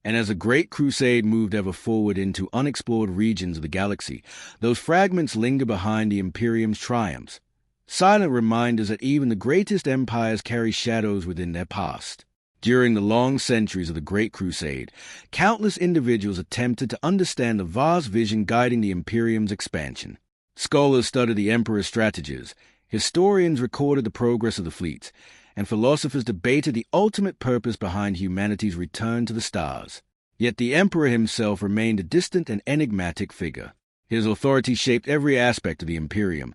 Speaker 1: And as the Great Crusade moved ever forward into unexplored regions of the galaxy, those fragments linger behind the Imperium's triumphs, silent reminders that even the greatest empires carry shadows within their past. During the long centuries of the Great Crusade, countless individuals attempted to understand the vast vision guiding the Imperium's expansion. Scholars studied the Emperor's strategies, historians recorded the progress of the fleets, and philosophers debated the ultimate purpose behind humanity's return to the stars. Yet the Emperor himself remained a distant and enigmatic figure. His authority shaped every aspect of the Imperium,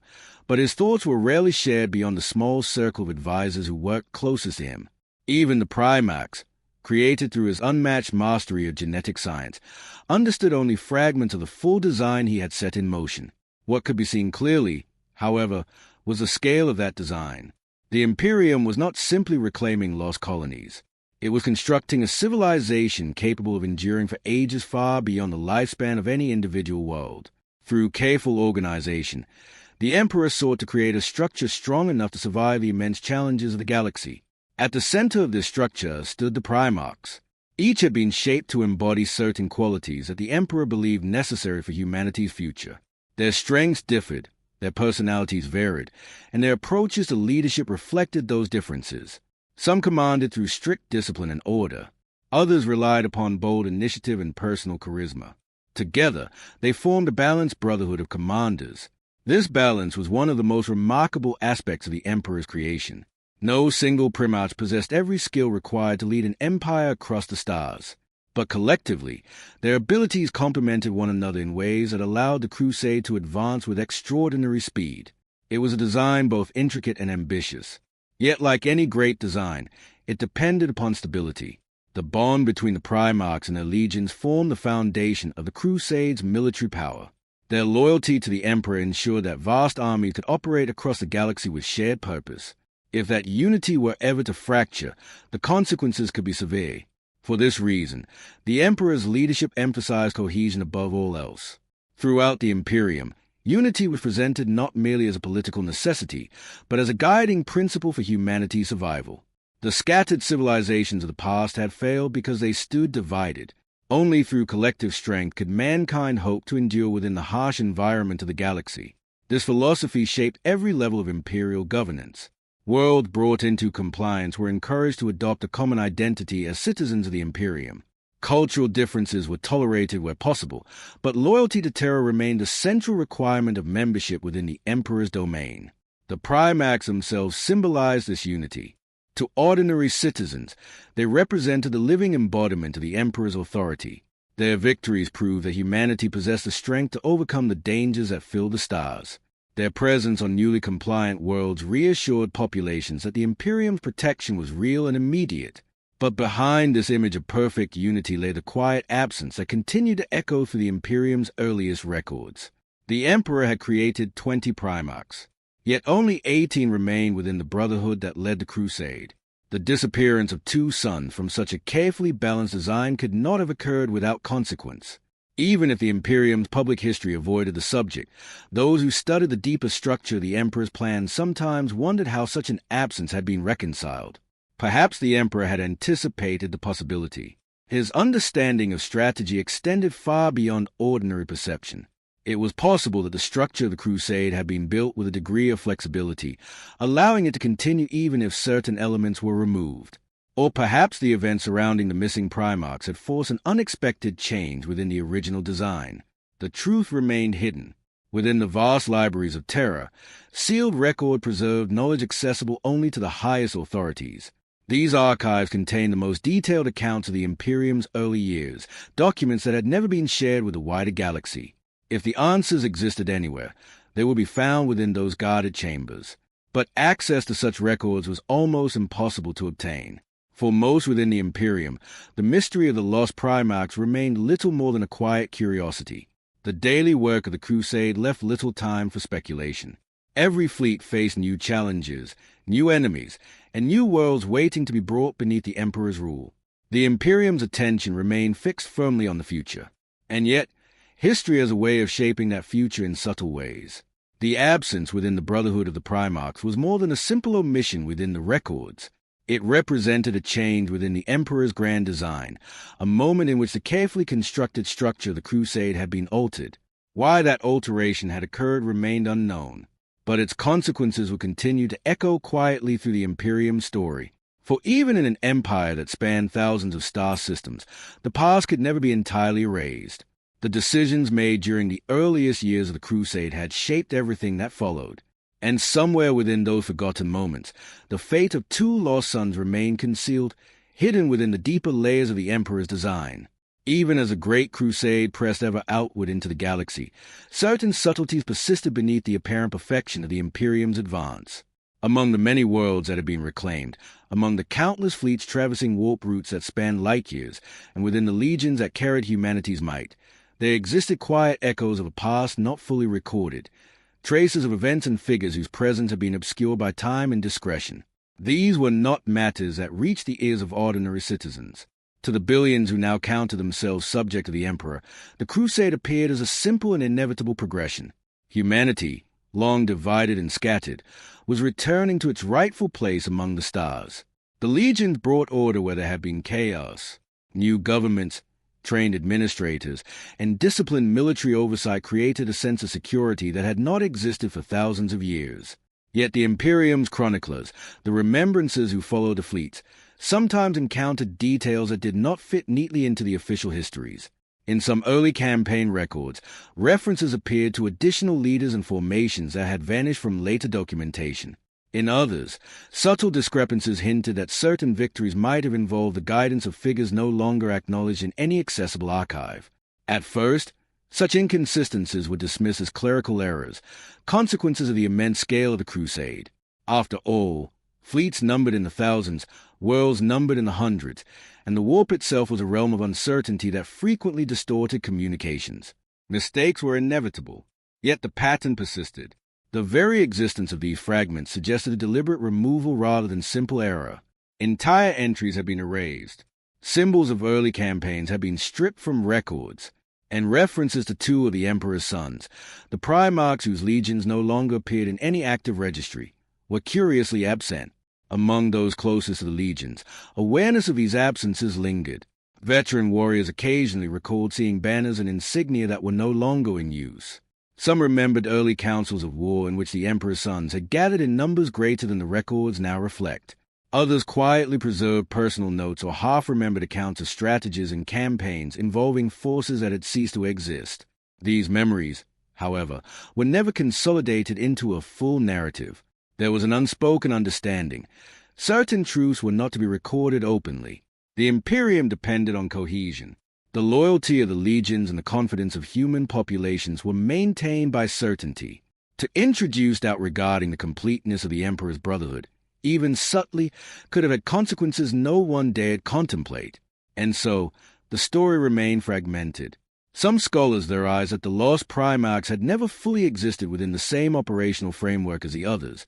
Speaker 1: but his thoughts were rarely shared beyond the small circle of advisors who worked closest to him. Even the Primarchs, created through his unmatched mastery of genetic science, understood only fragments of the full design he had set in motion. What could be seen clearly, however, was the scale of that design. The Imperium was not simply reclaiming lost colonies. It was constructing a civilization capable of enduring for ages far beyond the lifespan of any individual world. Through careful organization, the Emperor sought to create a structure strong enough to survive the immense challenges of the galaxy. At the center of this structure stood the Primarchs. Each had been shaped to embody certain qualities that the Emperor believed necessary for humanity's future. Their strengths differed, their personalities varied, and their approaches to leadership reflected those differences. Some commanded through strict discipline and order. Others relied upon bold initiative and personal charisma. Together, they formed a balanced brotherhood of commanders. This balance was one of the most remarkable aspects of the Emperor's creation. No single Primarch possessed every skill required to lead an empire across the stars. But collectively, their abilities complemented one another in ways that allowed the crusade to advance with extraordinary speed. It was a design both intricate and ambitious. Yet, like any great design, it depended upon stability. The bond between the Primarchs and their legions formed the foundation of the Crusade's military power. Their loyalty to the Emperor ensured that vast armies could operate across the galaxy with shared purpose. If that unity were ever to fracture, the consequences could be severe. For this reason, the Emperor's leadership emphasized cohesion above all else. Throughout the Imperium, unity was presented not merely as a political necessity, but as a guiding principle for humanity's survival. The scattered civilizations of the past had failed because they stood divided. Only through collective strength could mankind hope to endure within the harsh environment of the galaxy. This philosophy shaped every level of imperial governance. Worlds brought into compliance were encouraged to adopt a common identity as citizens of the Imperium. Cultural differences were tolerated where possible, but loyalty to Terra remained a central requirement of membership within the Emperor's domain. The Primarchs themselves symbolized this unity. To ordinary citizens, they represented the living embodiment of the Emperor's authority. Their victories proved that humanity possessed the strength to overcome the dangers that filled the stars. Their presence on newly compliant worlds reassured populations that the Imperium's protection was real and immediate. But behind this image of perfect unity lay the quiet absence that continued to echo through the Imperium's earliest records. The The Emperor had created 20 Primarchs, yet only 18 remained within the brotherhood that led the Crusade. The disappearance of 2 sons from such a carefully balanced design could not have occurred without consequence. Even if the Imperium's public history avoided the subject, those who studied the deeper structure of the Emperor's plan sometimes wondered how such an absence had been reconciled. Perhaps the Emperor had anticipated the possibility. His understanding of strategy extended far beyond ordinary perception. It was possible that the structure of the Crusade had been built with a degree of flexibility, allowing it to continue even if certain elements were removed. Or perhaps the events surrounding the missing Primarchs had forced an unexpected change within the original design. The truth remained hidden. Within the vast libraries of Terra, sealed record preserved knowledge accessible only to the highest authorities. These archives contained the most detailed accounts of the Imperium's early years, documents that had never been shared with the wider galaxy. If the answers existed anywhere, they would be found within those guarded chambers. But access to such records was almost impossible to obtain. For most within the Imperium, the mystery of the lost Primarchs remained little more than a quiet curiosity. The daily work of the Crusade left little time for speculation. Every fleet faced new challenges, new enemies, and new worlds waiting to be brought beneath the Emperor's rule. The Imperium's attention remained fixed firmly on the future. And yet, history has a way of shaping that future in subtle ways. The absence within the Brotherhood of the Primarchs was more than a simple omission within the records. It represented a change within the Emperor's grand design, a moment in which the carefully constructed structure of the Crusade had been altered. Why that alteration had occurred remained unknown, but its consequences would continue to echo quietly through the Imperium's story. For even in an empire that spanned thousands of star systems, the past could never be entirely erased. The decisions made during the earliest years of the Crusade had shaped everything that followed. And somewhere within those forgotten moments, the fate of 2 lost sons remained concealed, hidden within the deeper layers of the Emperor's design. Even as the Great Crusade pressed ever outward into the galaxy, certain subtleties persisted beneath the apparent perfection of the Imperium's advance. Among the many worlds that had been reclaimed, among the countless fleets traversing warp routes that spanned light years, and within the legions that carried humanity's might, there existed quiet echoes of a past not fully recorded, traces of events and figures whose presence had been obscured by time and discretion. These were not matters that reached the ears of ordinary citizens. To the billions who now counted themselves subject to the Emperor, the Crusade appeared as a simple and inevitable progression. Humanity, long divided and scattered, was returning to its rightful place among the stars. The legions brought order where there had been chaos. New governments, trained administrators, and disciplined military oversight created a sense of security that had not existed for thousands of years. Yet the Imperium's chroniclers, the remembrancers who followed the fleets, sometimes encountered details that did not fit neatly into the official histories. In some early campaign records, references appeared to additional leaders and formations that had vanished from later documentation. In others, subtle discrepancies hinted that certain victories might have involved the guidance of figures no longer acknowledged in any accessible archive. At first, such inconsistencies were dismissed as clerical errors, consequences of the immense scale of the Crusade. After all, fleets numbered in the thousands, worlds numbered in the hundreds, and the warp itself was a realm of uncertainty that frequently distorted communications. Mistakes were inevitable, yet the pattern persisted. The very existence of these fragments suggested a deliberate removal rather than simple error. Entire entries had been erased. Symbols of early campaigns had been stripped from records, and references to 2 of the Emperor's sons, the Primarchs whose legions no longer appeared in any active registry, were curiously absent. Among those closest to the legions, awareness of these absences lingered. Veteran warriors occasionally recalled seeing banners and insignia that were no longer in use. Some remembered early councils of war in which the Emperor's sons had gathered in numbers greater than the records now reflect. Others quietly preserved personal notes or half-remembered accounts of strategies and campaigns involving forces that had ceased to exist. These memories, however, were never consolidated into a full narrative. There was an unspoken understanding. Certain truths were not to be recorded openly. The Imperium depended on cohesion. The loyalty of the legions and the confidence of human populations were maintained by certainty. To introduce doubt regarding the completeness of the Emperor's Brotherhood, even subtly, could have had consequences no one dared contemplate. And so, the story remained fragmented. Some scholars theorize that the lost Primarchs had never fully existed within the same operational framework as the others,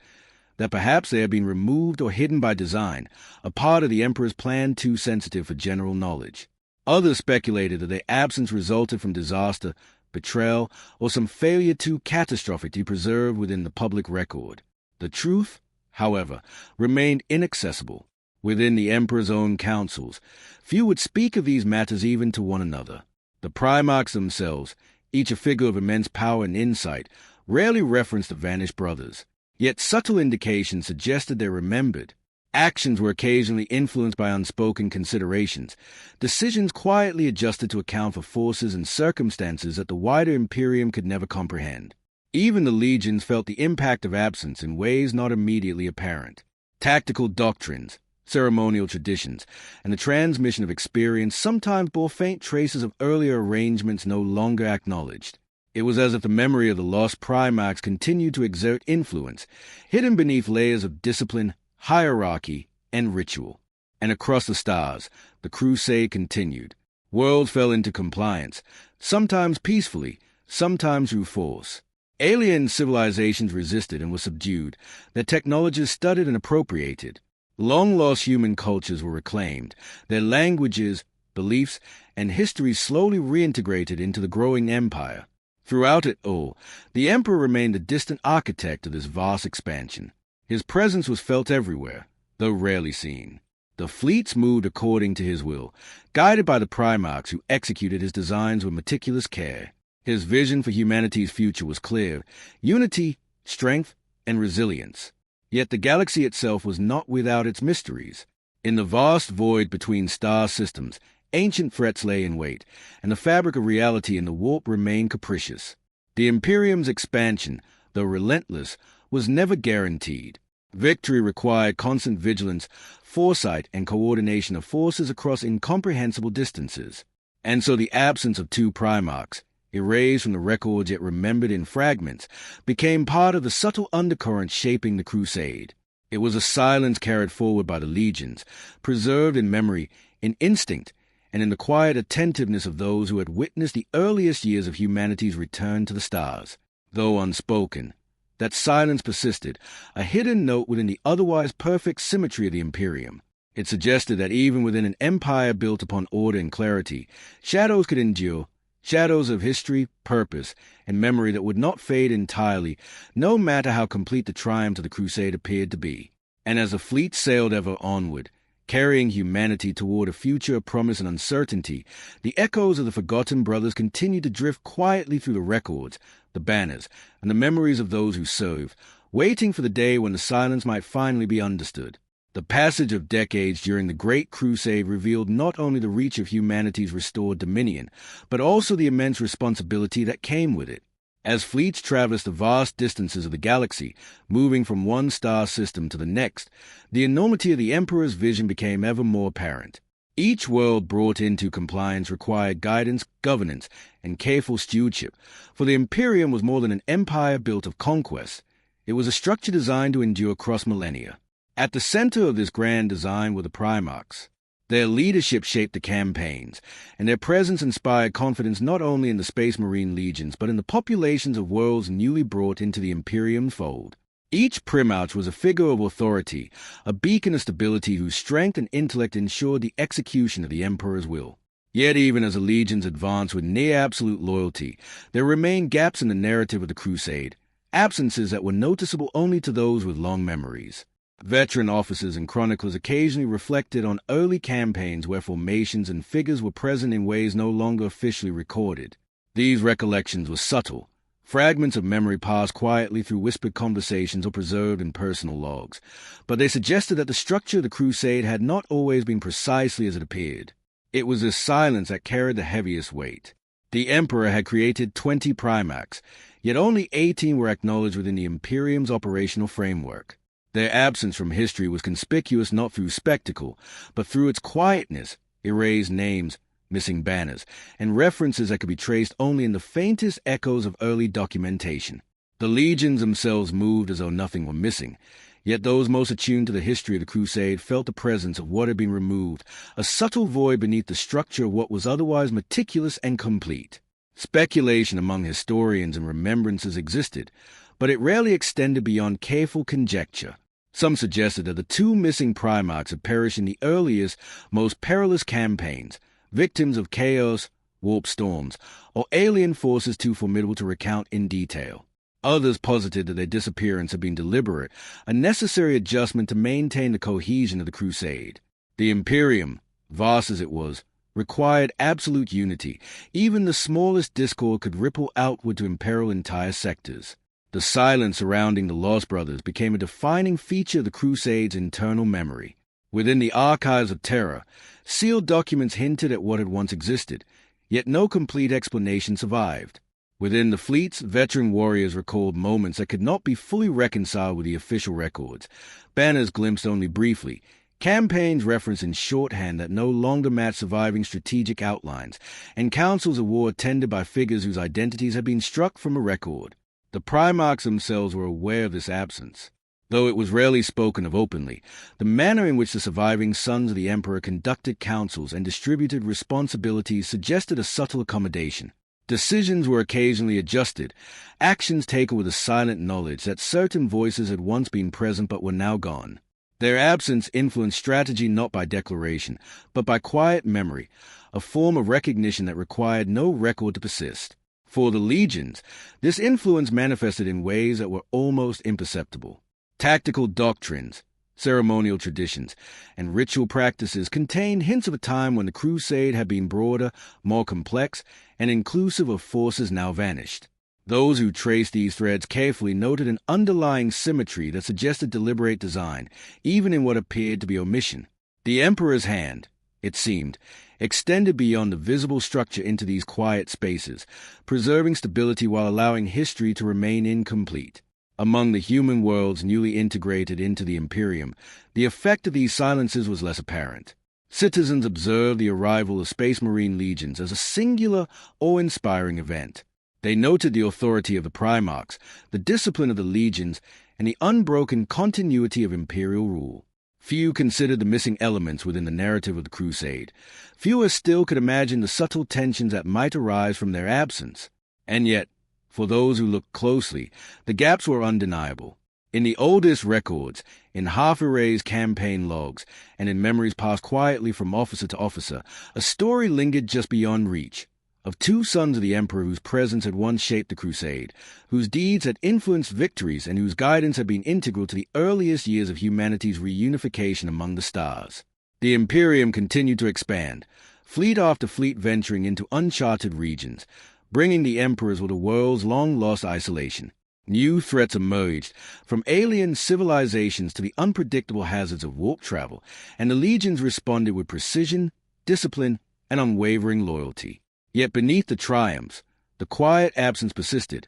Speaker 1: that perhaps they had been removed or hidden by design, a part of the Emperor's plan too sensitive for general knowledge. Others speculated that their absence resulted from disaster, betrayal, or some failure too catastrophic to be preserved within the public record. The truth, however, remained inaccessible. Within the Emperor's own councils, few would speak of these matters even to one another. The Primarchs themselves, each a figure of immense power and insight, rarely referenced the vanished brothers. Yet subtle indications suggested they remembered. Actions were occasionally influenced by unspoken considerations, decisions quietly adjusted to account for forces and circumstances that the wider Imperium could never comprehend. Even the legions felt the impact of absence in ways not immediately apparent. Tactical doctrines, ceremonial traditions, and the transmission of experience sometimes bore faint traces of earlier arrangements no longer acknowledged. It was as if the memory of the lost Primarchs continued to exert influence, hidden beneath layers of discipline, hierarchy, and ritual. And across the stars, the crusade continued. Worlds fell into compliance, sometimes peacefully, sometimes through force. Alien civilizations resisted and were subdued, their technologies studied and appropriated. Long-lost human cultures were reclaimed, their languages, beliefs, and histories slowly reintegrated into the growing empire. Throughout it all, the Emperor remained a distant architect of this vast expansion. His presence was felt everywhere, though rarely seen. The fleets moved according to his will, guided by the Primarchs who executed his designs with meticulous care. His vision for humanity's future was clear: unity, strength, and resilience. Yet the galaxy itself was not without its mysteries. In the vast void between star systems, ancient threats lay in wait, and the fabric of reality in the warp remained capricious. The Imperium's expansion, though relentless, was never guaranteed. Victory required constant vigilance, foresight, and coordination of forces across incomprehensible distances. And so the absence of two Primarchs, erased from the records yet remembered in fragments, became part of the subtle undercurrent shaping the crusade. It was a silence carried forward by the legions, preserved in memory, in instinct, and in the quiet attentiveness of those who had witnessed the earliest years of humanity's return to the stars. Though unspoken, that silence persisted, a hidden note within the otherwise perfect symmetry of the Imperium. It suggested that even within an empire built upon order and clarity, shadows could endure, shadows of history, purpose, and memory that would not fade entirely, no matter how complete the triumph of the crusade appeared to be. And as the fleet sailed ever onward, carrying humanity toward a future of promise and uncertainty, the echoes of the forgotten brothers continued to drift quietly through the records, the banners, and the memories of those who served, waiting for the day when the silence might finally be understood. The passage of decades during the Great Crusade revealed not only the reach of humanity's restored dominion, but also the immense responsibility that came with it. As fleets traversed the vast distances of the galaxy, moving from one star system to the next, the enormity of the Emperor's vision became ever more apparent. Each world brought into compliance required guidance, governance, and careful stewardship, for the Imperium was more than an empire built of conquest. It was a structure designed to endure across millennia. At the center of this grand design were the Primarchs. Their leadership shaped the campaigns, and their presence inspired confidence not only in the Space Marine legions, but in the populations of worlds newly brought into the Imperium's fold. Each Primarch was a figure of authority, a beacon of stability whose strength and intellect ensured the execution of the Emperor's will. Yet even as the legions advanced with near-absolute loyalty, there remained gaps in the narrative of the Crusade, absences that were noticeable only to those with long memories. Veteran officers and chroniclers occasionally reflected on early campaigns where formations and figures were present in ways no longer officially recorded. These recollections were subtle, fragments of memory passed quietly through whispered conversations or preserved in personal logs, but they suggested that the structure of the crusade had not always been precisely as it appeared. It was this silence that carried the heaviest weight. The Emperor had created 20 Primarchs, yet only 18 were acknowledged within the Imperium's operational framework. Their absence from history was conspicuous not through spectacle, but through its quietness: erased names, missing banners, and references that could be traced only in the faintest echoes of early documentation. The legions themselves moved as though nothing were missing, yet those most attuned to the history of the crusade felt the presence of what had been removed, a subtle void beneath the structure of what was otherwise meticulous and complete. Speculation among historians and remembrances existed, but it rarely extended beyond careful conjecture. Some suggested that the two missing Primarchs had perished in the earliest, most perilous campaigns, victims of chaos, warp storms, or alien forces too formidable to recount in detail. Others posited that their disappearance had been deliberate, a necessary adjustment to maintain the cohesion of the Crusade. The Imperium, vast as it was, required absolute unity. Even the smallest discord could ripple outward to imperil entire sectors. The silence surrounding the Lost Brothers became a defining feature of the Crusade's internal memory. Within the archives of terror, sealed documents hinted at what had once existed, yet no complete explanation survived. Within the fleets, veteran warriors recalled moments that could not be fully reconciled with the official records, banners glimpsed only briefly, campaigns referenced in shorthand that no longer matched surviving strategic outlines, and councils of war attended by figures whose identities had been struck from a record. The Primarchs themselves were aware of this absence. Though it was rarely spoken of openly, the manner in which the surviving sons of the Emperor conducted councils and distributed responsibilities suggested a subtle accommodation. Decisions were occasionally adjusted, actions taken with a silent knowledge that certain voices had once been present but were now gone. Their absence influenced strategy not by declaration, but by quiet memory, a form of recognition that required no record to persist. For the legions, this influence manifested in ways that were almost imperceptible. Tactical doctrines, ceremonial traditions, and ritual practices contained hints of a time when the Crusade had been broader, more complex, and inclusive of forces now vanished. Those who traced these threads carefully noted an underlying symmetry that suggested deliberate design, even in what appeared to be omission. The Emperor's hand, it seemed, extended beyond the visible structure into these quiet spaces, preserving stability while allowing history to remain incomplete. Among the human worlds newly integrated into the Imperium, the effect of these silences was less apparent. Citizens observed the arrival of Space Marine legions as a singular, awe-inspiring event. They noted the authority of the Primarchs, the discipline of the legions, and the unbroken continuity of Imperial rule. Few considered the missing elements within the narrative of the Crusade. Fewer still could imagine the subtle tensions that might arise from their absence. And yet, for those who looked closely, the gaps were undeniable. In the oldest records, in half-erased campaign logs, and in memories passed quietly from officer to officer, a story lingered just beyond reach, of two sons of the Emperor whose presence had once shaped the Crusade, whose deeds had influenced victories, and whose guidance had been integral to the earliest years of humanity's reunification among the stars. The Imperium continued to expand, fleet after fleet venturing into uncharted regions, bringing the Emperors with the world's long-lost isolation. New threats emerged, from alien civilizations to the unpredictable hazards of warp travel, and the legions responded with precision, discipline, and unwavering loyalty. Yet beneath the triumphs, the quiet absence persisted,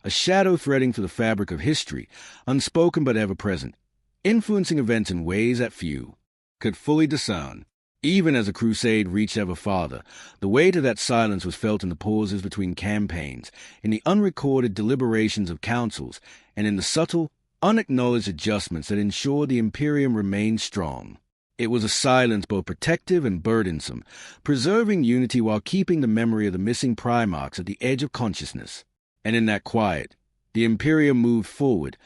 Speaker 1: a shadow threading through the fabric of history, unspoken but ever-present, influencing events in ways that few could fully discern. Even as the Crusade reached ever farther, the weight of that silence was felt in the pauses between campaigns, in the unrecorded deliberations of councils, and in the subtle, unacknowledged adjustments that ensured the Imperium remained strong. It was a silence both protective and burdensome, preserving unity while keeping the memory of the missing Primarchs at the edge of consciousness. And in that quiet, the Imperium moved forward,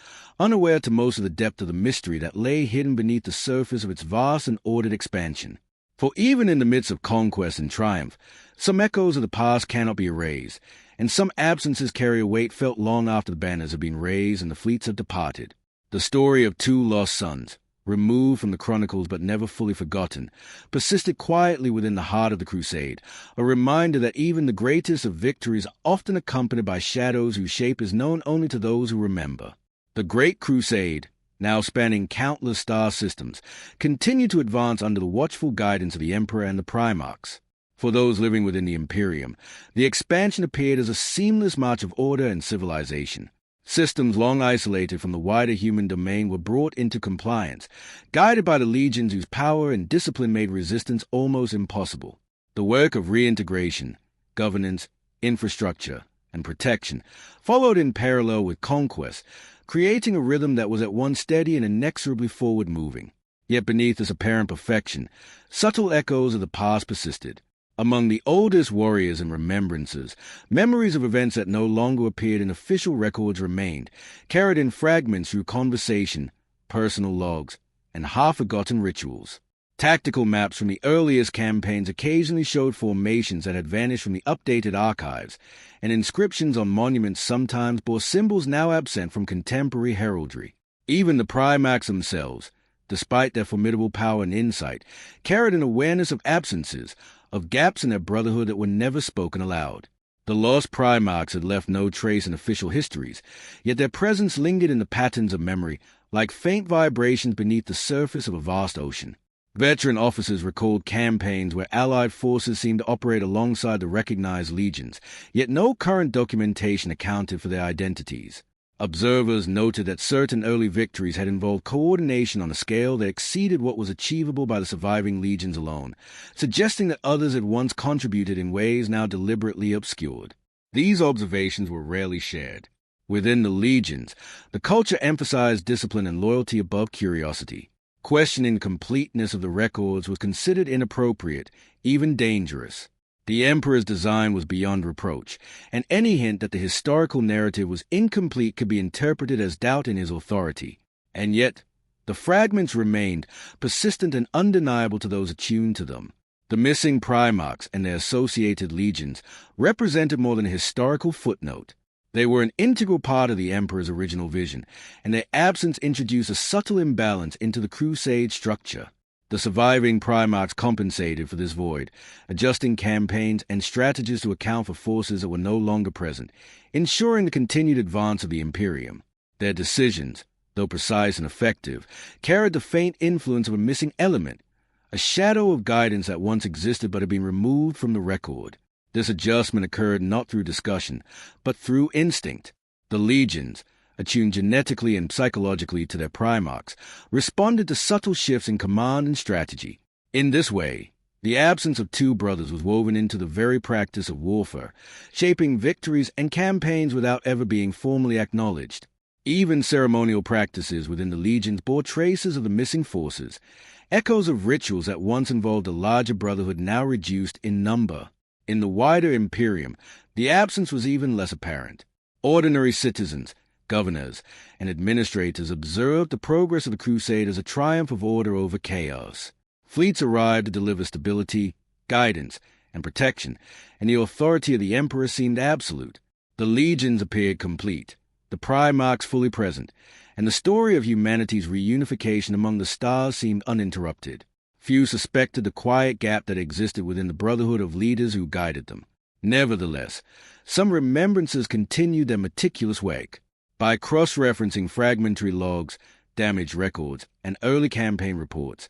Speaker 1: unaware to most of the depth of the mystery that lay hidden beneath the surface of its vast and ordered expansion. For even in the midst of conquest and triumph, some echoes of the past cannot be erased, and some absences carry a weight felt long after the banners have been raised and the fleets have departed. The story of two lost sons, removed from the chronicles but never fully forgotten, persisted quietly within the heart of the Crusade, a reminder that even the greatest of victories are often accompanied by shadows whose shape is known only to those who remember. The Great Crusade, now spanning countless star systems, continued to advance under the watchful guidance of the Emperor and the Primarchs. For those living within the Imperium, the expansion appeared as a seamless march of order and civilization. Systems long isolated from the wider human domain were brought into compliance, guided by the legions whose power and discipline made resistance almost impossible. The work of reintegration, governance, infrastructure, and protection followed in parallel with conquest, creating a rhythm that was at once steady and inexorably forward-moving. Yet beneath this apparent perfection, subtle echoes of the past persisted. Among the oldest warriors and remembrances, memories of events that no longer appeared in official records remained, carried in fragments through conversation, personal logs, and half-forgotten rituals. Tactical maps from the earliest campaigns occasionally showed formations that had vanished from the updated archives, and inscriptions on monuments sometimes bore symbols now absent from contemporary heraldry. Even the Primarchs themselves, despite their formidable power and insight, carried an awareness of absences, of gaps in their brotherhood that were never spoken aloud. The lost Primarchs had left no trace in official histories, yet their presence lingered in the patterns of memory, like faint vibrations beneath the surface of a vast ocean. Veteran officers recalled campaigns where Allied forces seemed to operate alongside the recognized legions, yet no current documentation accounted for their identities. Observers noted that certain early victories had involved coordination on a scale that exceeded what was achievable by the surviving legions alone, suggesting that others had once contributed in ways now deliberately obscured. These observations were rarely shared. Within the legions, the culture emphasized discipline and loyalty above curiosity. Questioning the completeness of the records was considered inappropriate, even dangerous. The Emperor's design was beyond reproach, and any hint that the historical narrative was incomplete could be interpreted as doubt in his authority. And yet, the fragments remained, persistent and undeniable to those attuned to them. The missing Primarchs and their associated legions represented more than a historical footnote. They were an integral part of the Emperor's original vision, and their absence introduced a subtle imbalance into the Crusade structure. The surviving Primarchs compensated for this void, adjusting campaigns and strategies to account for forces that were no longer present, ensuring the continued advance of the Imperium. Their decisions, though precise and effective, carried the faint influence of a missing element, a shadow of guidance that once existed but had been removed from the record. This adjustment occurred not through discussion, but through instinct. The legions, attuned genetically and psychologically to their Primarchs, responded to subtle shifts in command and strategy. In this way, the absence of two brothers was woven into the very practice of warfare, shaping victories and campaigns without ever being formally acknowledged. Even ceremonial practices within the legions bore traces of the missing forces, echoes of rituals that once involved a larger brotherhood now reduced in number. In the wider Imperium, the absence was even less apparent. Ordinary citizens, governors, and administrators observed the progress of the Crusade as a triumph of order over chaos. Fleets arrived to deliver stability, guidance, and protection, and the authority of the Emperor seemed absolute. The legions appeared complete, the Primarchs fully present, and the story of humanity's reunification among the stars seemed uninterrupted. Few suspected the quiet gap that existed within the brotherhood of leaders who guided them. Nevertheless, some remembrances continued their meticulous work. By cross-referencing fragmentary logs, damaged records, and early campaign reports,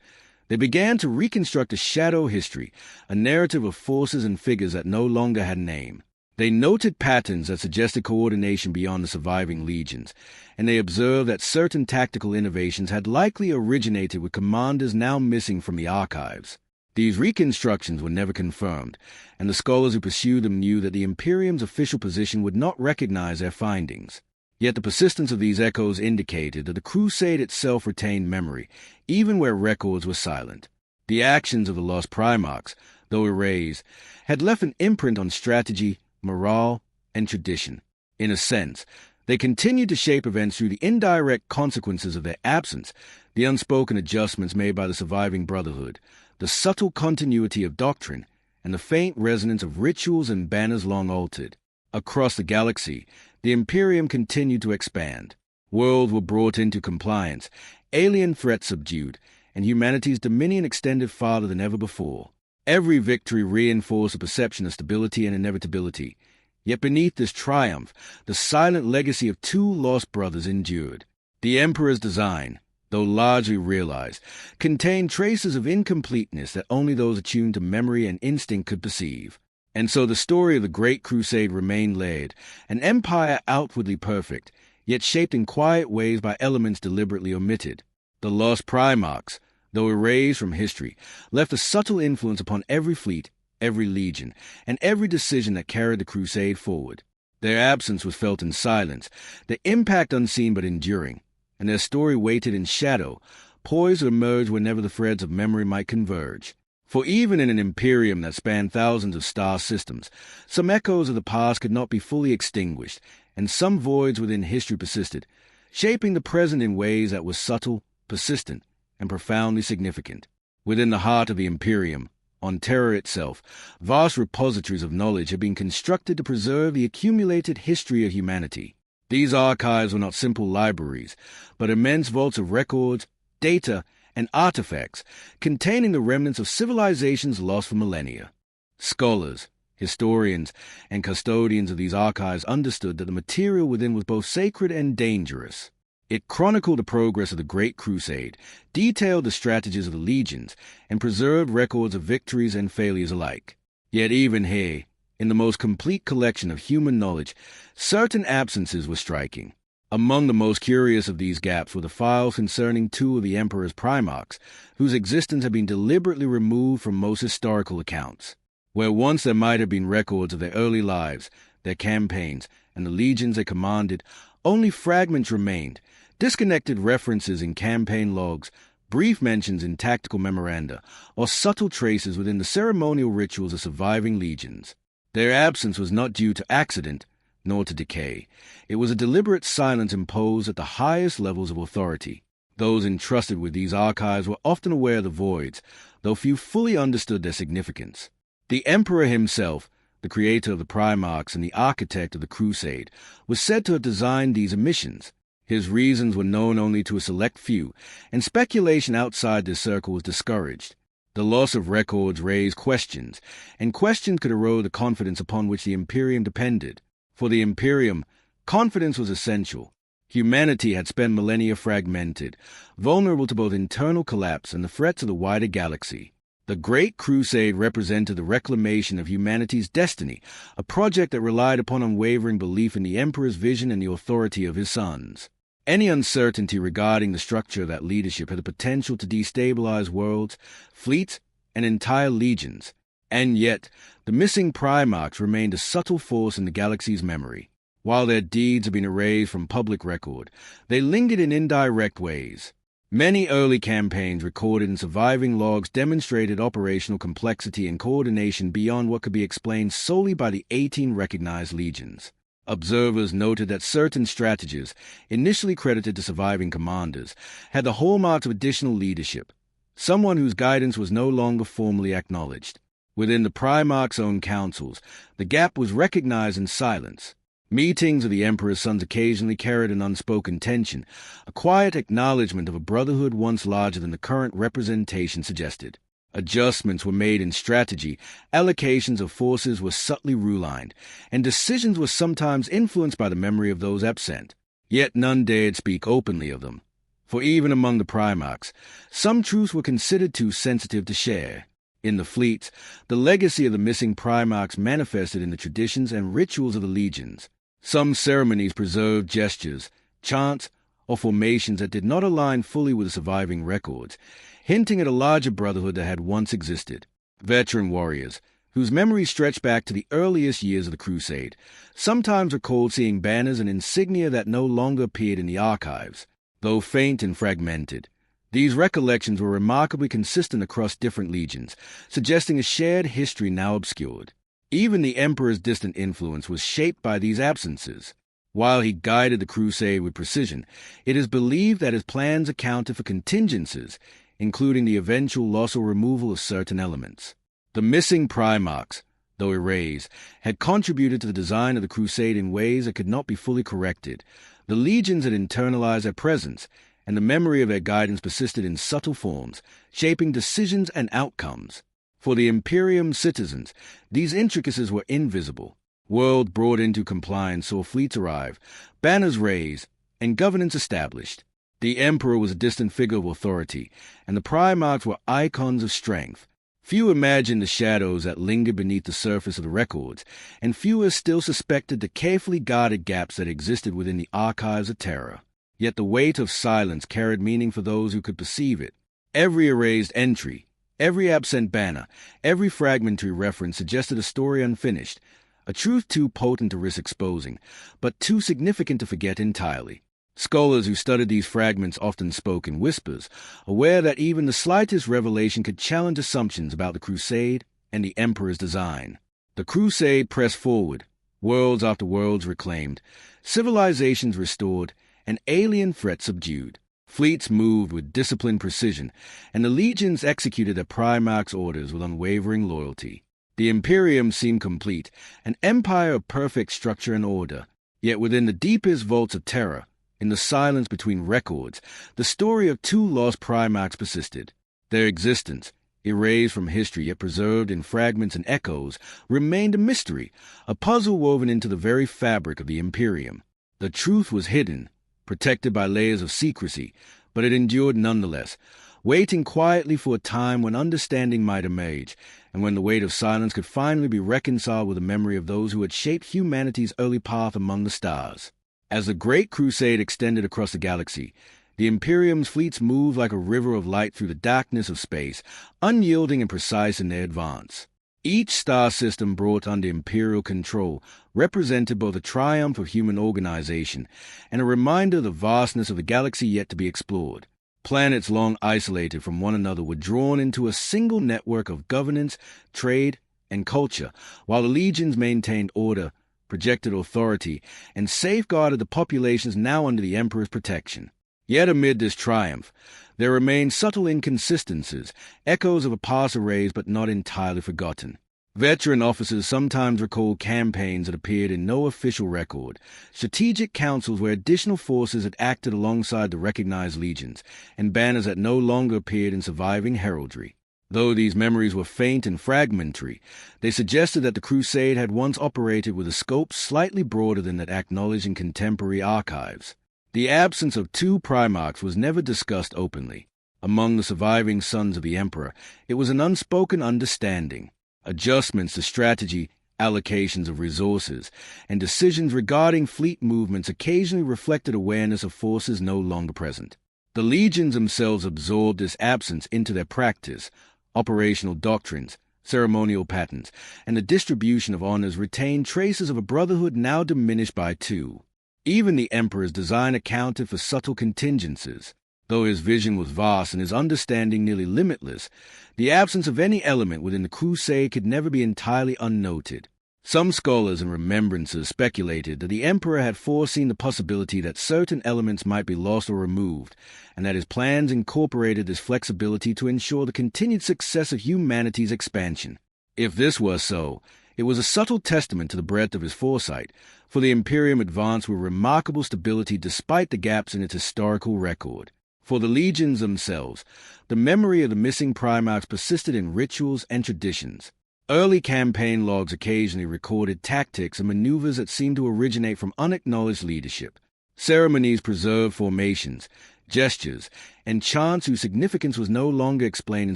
Speaker 1: they began to reconstruct a shadow history, a narrative of forces and figures that no longer had a name. They noted patterns that suggested coordination beyond the surviving legions, and they observed that certain tactical innovations had likely originated with commanders now missing from the archives. These reconstructions were never confirmed, and the scholars who pursued them knew that the Imperium's official position would not recognize their findings. Yet the persistence of these echoes indicated that the Crusade itself retained memory, even where records were silent. The actions of the lost Primarchs, though erased, had left an imprint on strategy, morale, and tradition. In a sense, they continued to shape events through the indirect consequences of their absence, the unspoken adjustments made by the surviving brotherhood, the subtle continuity of doctrine, and the faint resonance of rituals and banners long altered. Across the galaxy, the Imperium continued to expand. Worlds were brought into compliance, alien threats subdued, and humanity's dominion extended farther than ever before. Every victory reinforced a perception of stability and inevitability. Yet beneath this triumph, the silent legacy of two lost brothers endured. The Emperor's design, though largely realized, contained traces of incompleteness that only those attuned to memory and instinct could perceive. And so the story of the Great Crusade remained layered, an empire outwardly perfect, yet shaped in quiet ways by elements deliberately omitted. The lost Primarchs, though erased from history, left a subtle influence upon every fleet, every legion, and every decision that carried the Crusade forward. Their absence was felt in silence, their impact unseen but enduring, and their story waited in shadow, poised to emerge whenever the threads of memory might converge. For even in an Imperium that spanned thousands of star systems, some echoes of the past could not be fully extinguished, and some voids within history persisted, shaping the present in ways that were subtle, persistent, and profoundly significant. Within the heart of the Imperium, on Terra itself, vast repositories of knowledge had been constructed to preserve the accumulated history of humanity. These archives were not simple libraries, but immense vaults of records, data, and artifacts containing the remnants of civilizations lost for millennia. Scholars, historians, and custodians of these archives understood that the material within was both sacred and dangerous. It chronicled the progress of the Great Crusade, detailed the strategies of the legions, and preserved records of victories and failures alike. Yet even here, in the most complete collection of human knowledge, certain absences were striking. Among the most curious of these gaps were the files concerning two of the Emperor's Primarchs, whose existence had been deliberately removed from most historical accounts. Where once there might have been records of their early lives, their campaigns, and the legions they commanded, only fragments remained, disconnected references in campaign logs, brief mentions in tactical memoranda, or subtle traces within the ceremonial rituals of surviving legions. Their absence was not due to accident, nor to decay. It was a deliberate silence imposed at the highest levels of authority. Those entrusted with these archives were often aware of the voids, though few fully understood their significance. The Emperor himself, the creator of the Primarchs and the architect of the Crusade, was said to have designed these omissions. His reasons were known only to a select few, and speculation outside this circle was discouraged. The loss of records raised questions, and questions could erode the confidence upon which the Imperium depended. For the Imperium, confidence was essential. Humanity had spent millennia fragmented, vulnerable to both internal collapse and the threats of the wider galaxy. The Great Crusade represented the reclamation of humanity's destiny, a project that relied upon unwavering belief in the Emperor's vision and the authority of his sons. Any uncertainty regarding the structure of that leadership had the potential to destabilize worlds, fleets, and entire legions. And yet, the missing Primarchs remained a subtle force in the galaxy's memory. While their deeds had been erased from public record, they lingered in indirect ways. Many early campaigns recorded in surviving logs demonstrated operational complexity and coordination beyond what could be explained solely by the 18 recognized legions. Observers noted that certain strategies, initially credited to surviving commanders, had the hallmarks of additional leadership, someone whose guidance was no longer formally acknowledged. Within the Primarch's own councils, the gap was recognized in silence. Meetings of the Emperor's sons occasionally carried an unspoken tension, a quiet acknowledgement of a brotherhood once larger than the current representation suggested. Adjustments were made in strategy, allocations of forces were subtly realigned, and decisions were sometimes influenced by the memory of those absent. Yet none dared speak openly of them. For even among the Primarchs, some truths were considered too sensitive to share. In the fleets, the legacy of the missing Primarchs manifested in the traditions and rituals of the legions. Some ceremonies preserved gestures, chants, or formations that did not align fully with the surviving records, hinting at a larger brotherhood that had once existed. Veteran warriors, whose memories stretched back to the earliest years of the Crusade, sometimes recalled seeing banners and insignia that no longer appeared in the archives. Though faint and fragmented, these recollections were remarkably consistent across different legions, suggesting a shared history now obscured. Even the Emperor's distant influence was shaped by these absences. While he guided the crusade with precision, it is believed that his plans accounted for contingencies, including the eventual loss or removal of certain elements. The missing Primarchs, though erased, had contributed to the design of the crusade in ways that could not be fully corrected. The legions had internalized their presence, and the memory of their guidance persisted in subtle forms, shaping decisions and outcomes. For the Imperium citizens, these intricacies were invisible. World brought into compliance saw fleets arrive, banners raised, and governance established. The Emperor was a distant figure of authority, and the Primarchs were icons of strength. Few imagined the shadows that lingered beneath the surface of the records, and fewer still suspected the carefully guarded gaps that existed within the archives of terror. Yet the weight of silence carried meaning for those who could perceive it. Every erased entry, every absent banner, every fragmentary reference suggested a story unfinished, a truth too potent to risk exposing, but too significant to forget entirely. Scholars who studied these fragments often spoke in whispers, aware that even the slightest revelation could challenge assumptions about the Crusade and the Emperor's design. The Crusade pressed forward, worlds after worlds reclaimed, civilizations restored, and alien threats subdued. Fleets moved with disciplined precision, and the legions executed their Primarchs' orders with unwavering loyalty. The Imperium seemed complete, an empire of perfect structure and order, yet within the deepest vaults of terror, in the silence between records, the story of two lost Primarchs persisted. Their existence, erased from history yet preserved in fragments and echoes, remained a mystery, a puzzle woven into the very fabric of the Imperium. The truth was hidden, protected by layers of secrecy, but it endured nonetheless, waiting quietly for a time when understanding might emerge, and when the weight of silence could finally be reconciled with the memory of those who had shaped humanity's early path among the stars. As the Great Crusade extended across the galaxy, the Imperium's fleets moved like a river of light through the darkness of space, unyielding and precise in their advance. Each star system brought under Imperial control represented both a triumph of human organization and a reminder of the vastness of the galaxy yet to be explored. Planets long isolated from one another were drawn into a single network of governance, trade, and culture, while the legions maintained order, projected authority, and safeguarded the populations now under the Emperor's protection. Yet amid this triumph, there remained subtle inconsistencies, echoes of a past erased but not entirely forgotten. Veteran officers sometimes recalled campaigns that appeared in no official record, strategic councils where additional forces had acted alongside the recognized legions, and banners that no longer appeared in surviving heraldry. Though these memories were faint and fragmentary, they suggested that the Crusade had once operated with a scope slightly broader than that acknowledged in contemporary archives. The absence of two Primarchs was never discussed openly. Among the surviving sons of the Emperor, it was an unspoken understanding. Adjustments to strategy, allocations of resources, and decisions regarding fleet movements occasionally reflected awareness of forces no longer present. The legions themselves absorbed this absence into their practice. Operational doctrines, ceremonial patterns, and the distribution of honors retained traces of a brotherhood now diminished by two. Even the Emperor's design accounted for subtle contingencies. Though his vision was vast and his understanding nearly limitless, the absence of any element within the Crusade could never be entirely unnoted. Some scholars and remembrancers speculated that the Emperor had foreseen the possibility that certain elements might be lost or removed, and that his plans incorporated this flexibility to ensure the continued success of humanity's expansion. If this was so, it was a subtle testament to the breadth of his foresight, for the Imperium advanced with remarkable stability despite the gaps in its historical record. For the legions themselves, the memory of the missing Primarchs persisted in rituals and traditions. Early campaign logs occasionally recorded tactics and maneuvers that seemed to originate from unacknowledged leadership. Ceremonies preserved formations, gestures, and chants whose significance was no longer explained in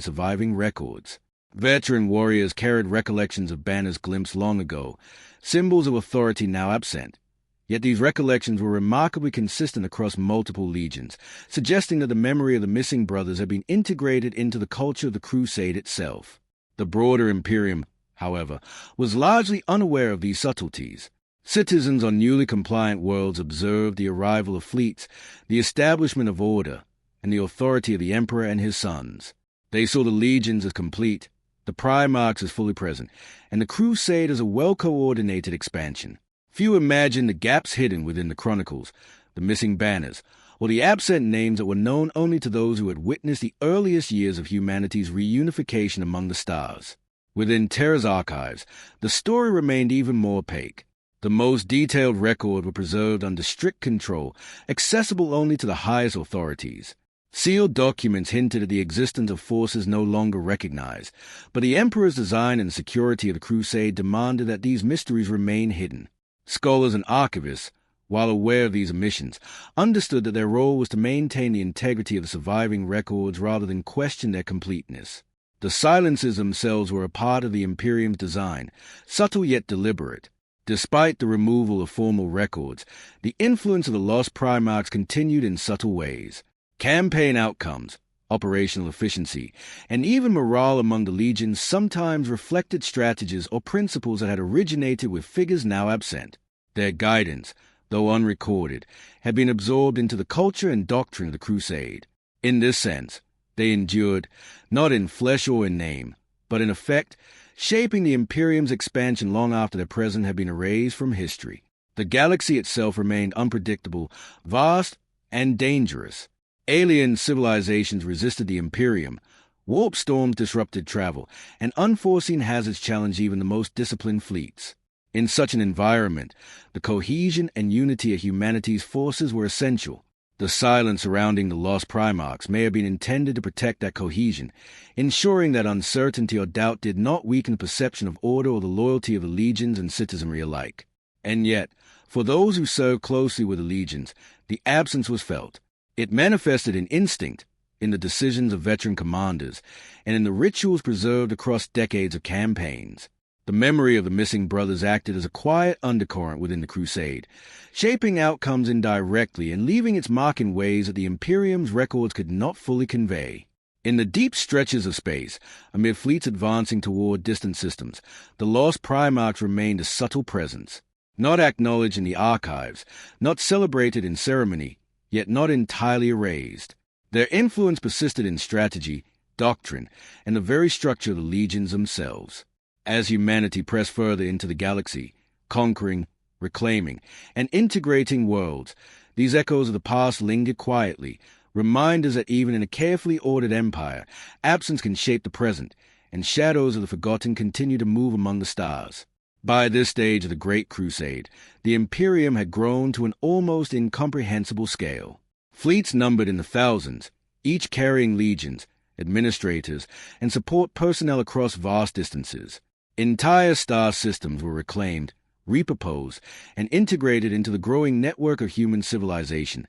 Speaker 1: surviving records. Veteran warriors carried recollections of banners glimpsed long ago, symbols of authority now absent. Yet these recollections were remarkably consistent across multiple legions, suggesting that the memory of the missing brothers had been integrated into the culture of the Crusade itself. The broader Imperium, however, was largely unaware of these subtleties. Citizens on newly compliant worlds observed the arrival of fleets, the establishment of order, and the authority of the Emperor and his sons. They saw the legions as complete, the Primarchs as fully present, and the Crusade as a well-coordinated expansion. Few imagined the gaps hidden within the chronicles, the missing banners, or the absent names that were known only to those who had witnessed the earliest years of humanity's reunification among the stars. Within Terra's archives, the story remained even more opaque. The most detailed records were preserved under strict control, accessible only to the highest authorities. Sealed documents hinted at the existence of forces no longer recognized, but the Emperor's design and the security of the Crusade demanded that these mysteries remain hidden. Scholars and archivists, while aware of these omissions, understood that their role was to maintain the integrity of the surviving records rather than question their completeness. The silences themselves were a part of the Imperium's design, subtle yet deliberate. Despite the removal of formal records, the influence of the lost Primarchs continued in subtle ways. Campaign outcomes, operational efficiency, and even morale among the legions sometimes reflected strategies or principles that had originated with figures now absent. Their guidance, though unrecorded, had been absorbed into the culture and doctrine of the Crusade. In this sense, they endured, not in flesh or in name, but in effect, shaping the Imperium's expansion long after their presence had been erased from history. The galaxy itself remained unpredictable, vast, and dangerous. Alien civilizations resisted the Imperium, warp storms disrupted travel, and unforeseen hazards challenged even the most disciplined fleets. In such an environment, the cohesion and unity of humanity's forces were essential. The silence surrounding the lost Primarchs may have been intended to protect that cohesion, ensuring that uncertainty or doubt did not weaken the perception of order or the loyalty of the legions and citizenry alike. And yet, for those who served closely with the legions, the absence was felt. It manifested in instinct, in the decisions of veteran commanders, and in the rituals preserved across decades of campaigns. The memory of the missing brothers acted as a quiet undercurrent within the Crusade, shaping outcomes indirectly and leaving its mark in ways that the Imperium's records could not fully convey. In the deep stretches of space, amid fleets advancing toward distant systems, the lost Primarchs remained a subtle presence, not acknowledged in the archives, not celebrated in ceremony, yet not entirely erased. Their influence persisted in strategy, doctrine, and the very structure of the legions themselves. As humanity pressed further into the galaxy, conquering, reclaiming, and integrating worlds, these echoes of the past lingered quietly, reminders that even in a carefully ordered empire, absence can shape the present, and shadows of the forgotten continue to move among the stars. By this stage of the Great Crusade, the Imperium had grown to an almost incomprehensible scale. Fleets numbered in the thousands, each carrying legions, administrators, and support personnel across vast distances. Entire star systems were reclaimed, repurposed, and integrated into the growing network of human civilization,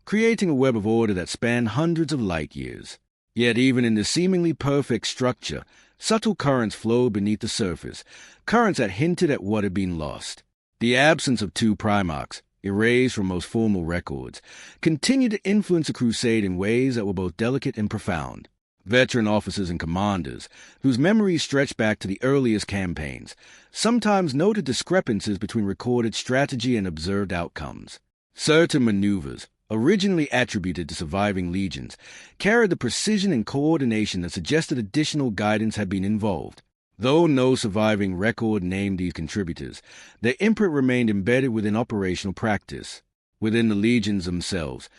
Speaker 1: creating a web of order that spanned hundreds of light years. Yet even in this seemingly perfect structure, subtle currents flowed beneath the surface, currents that hinted at what had been lost. The absence of two Primarchs, erased from most formal records, continued to influence the Crusade in ways that were both delicate and profound. Veteran officers and commanders, whose memories stretched back to the earliest campaigns, sometimes noted discrepancies between recorded strategy and observed outcomes. Certain maneuvers, originally attributed to surviving legions, carried the precision and coordination that suggested additional guidance had been involved. Though no surviving record named these contributors, their imprint remained embedded within operational practice. Within the legions themselves,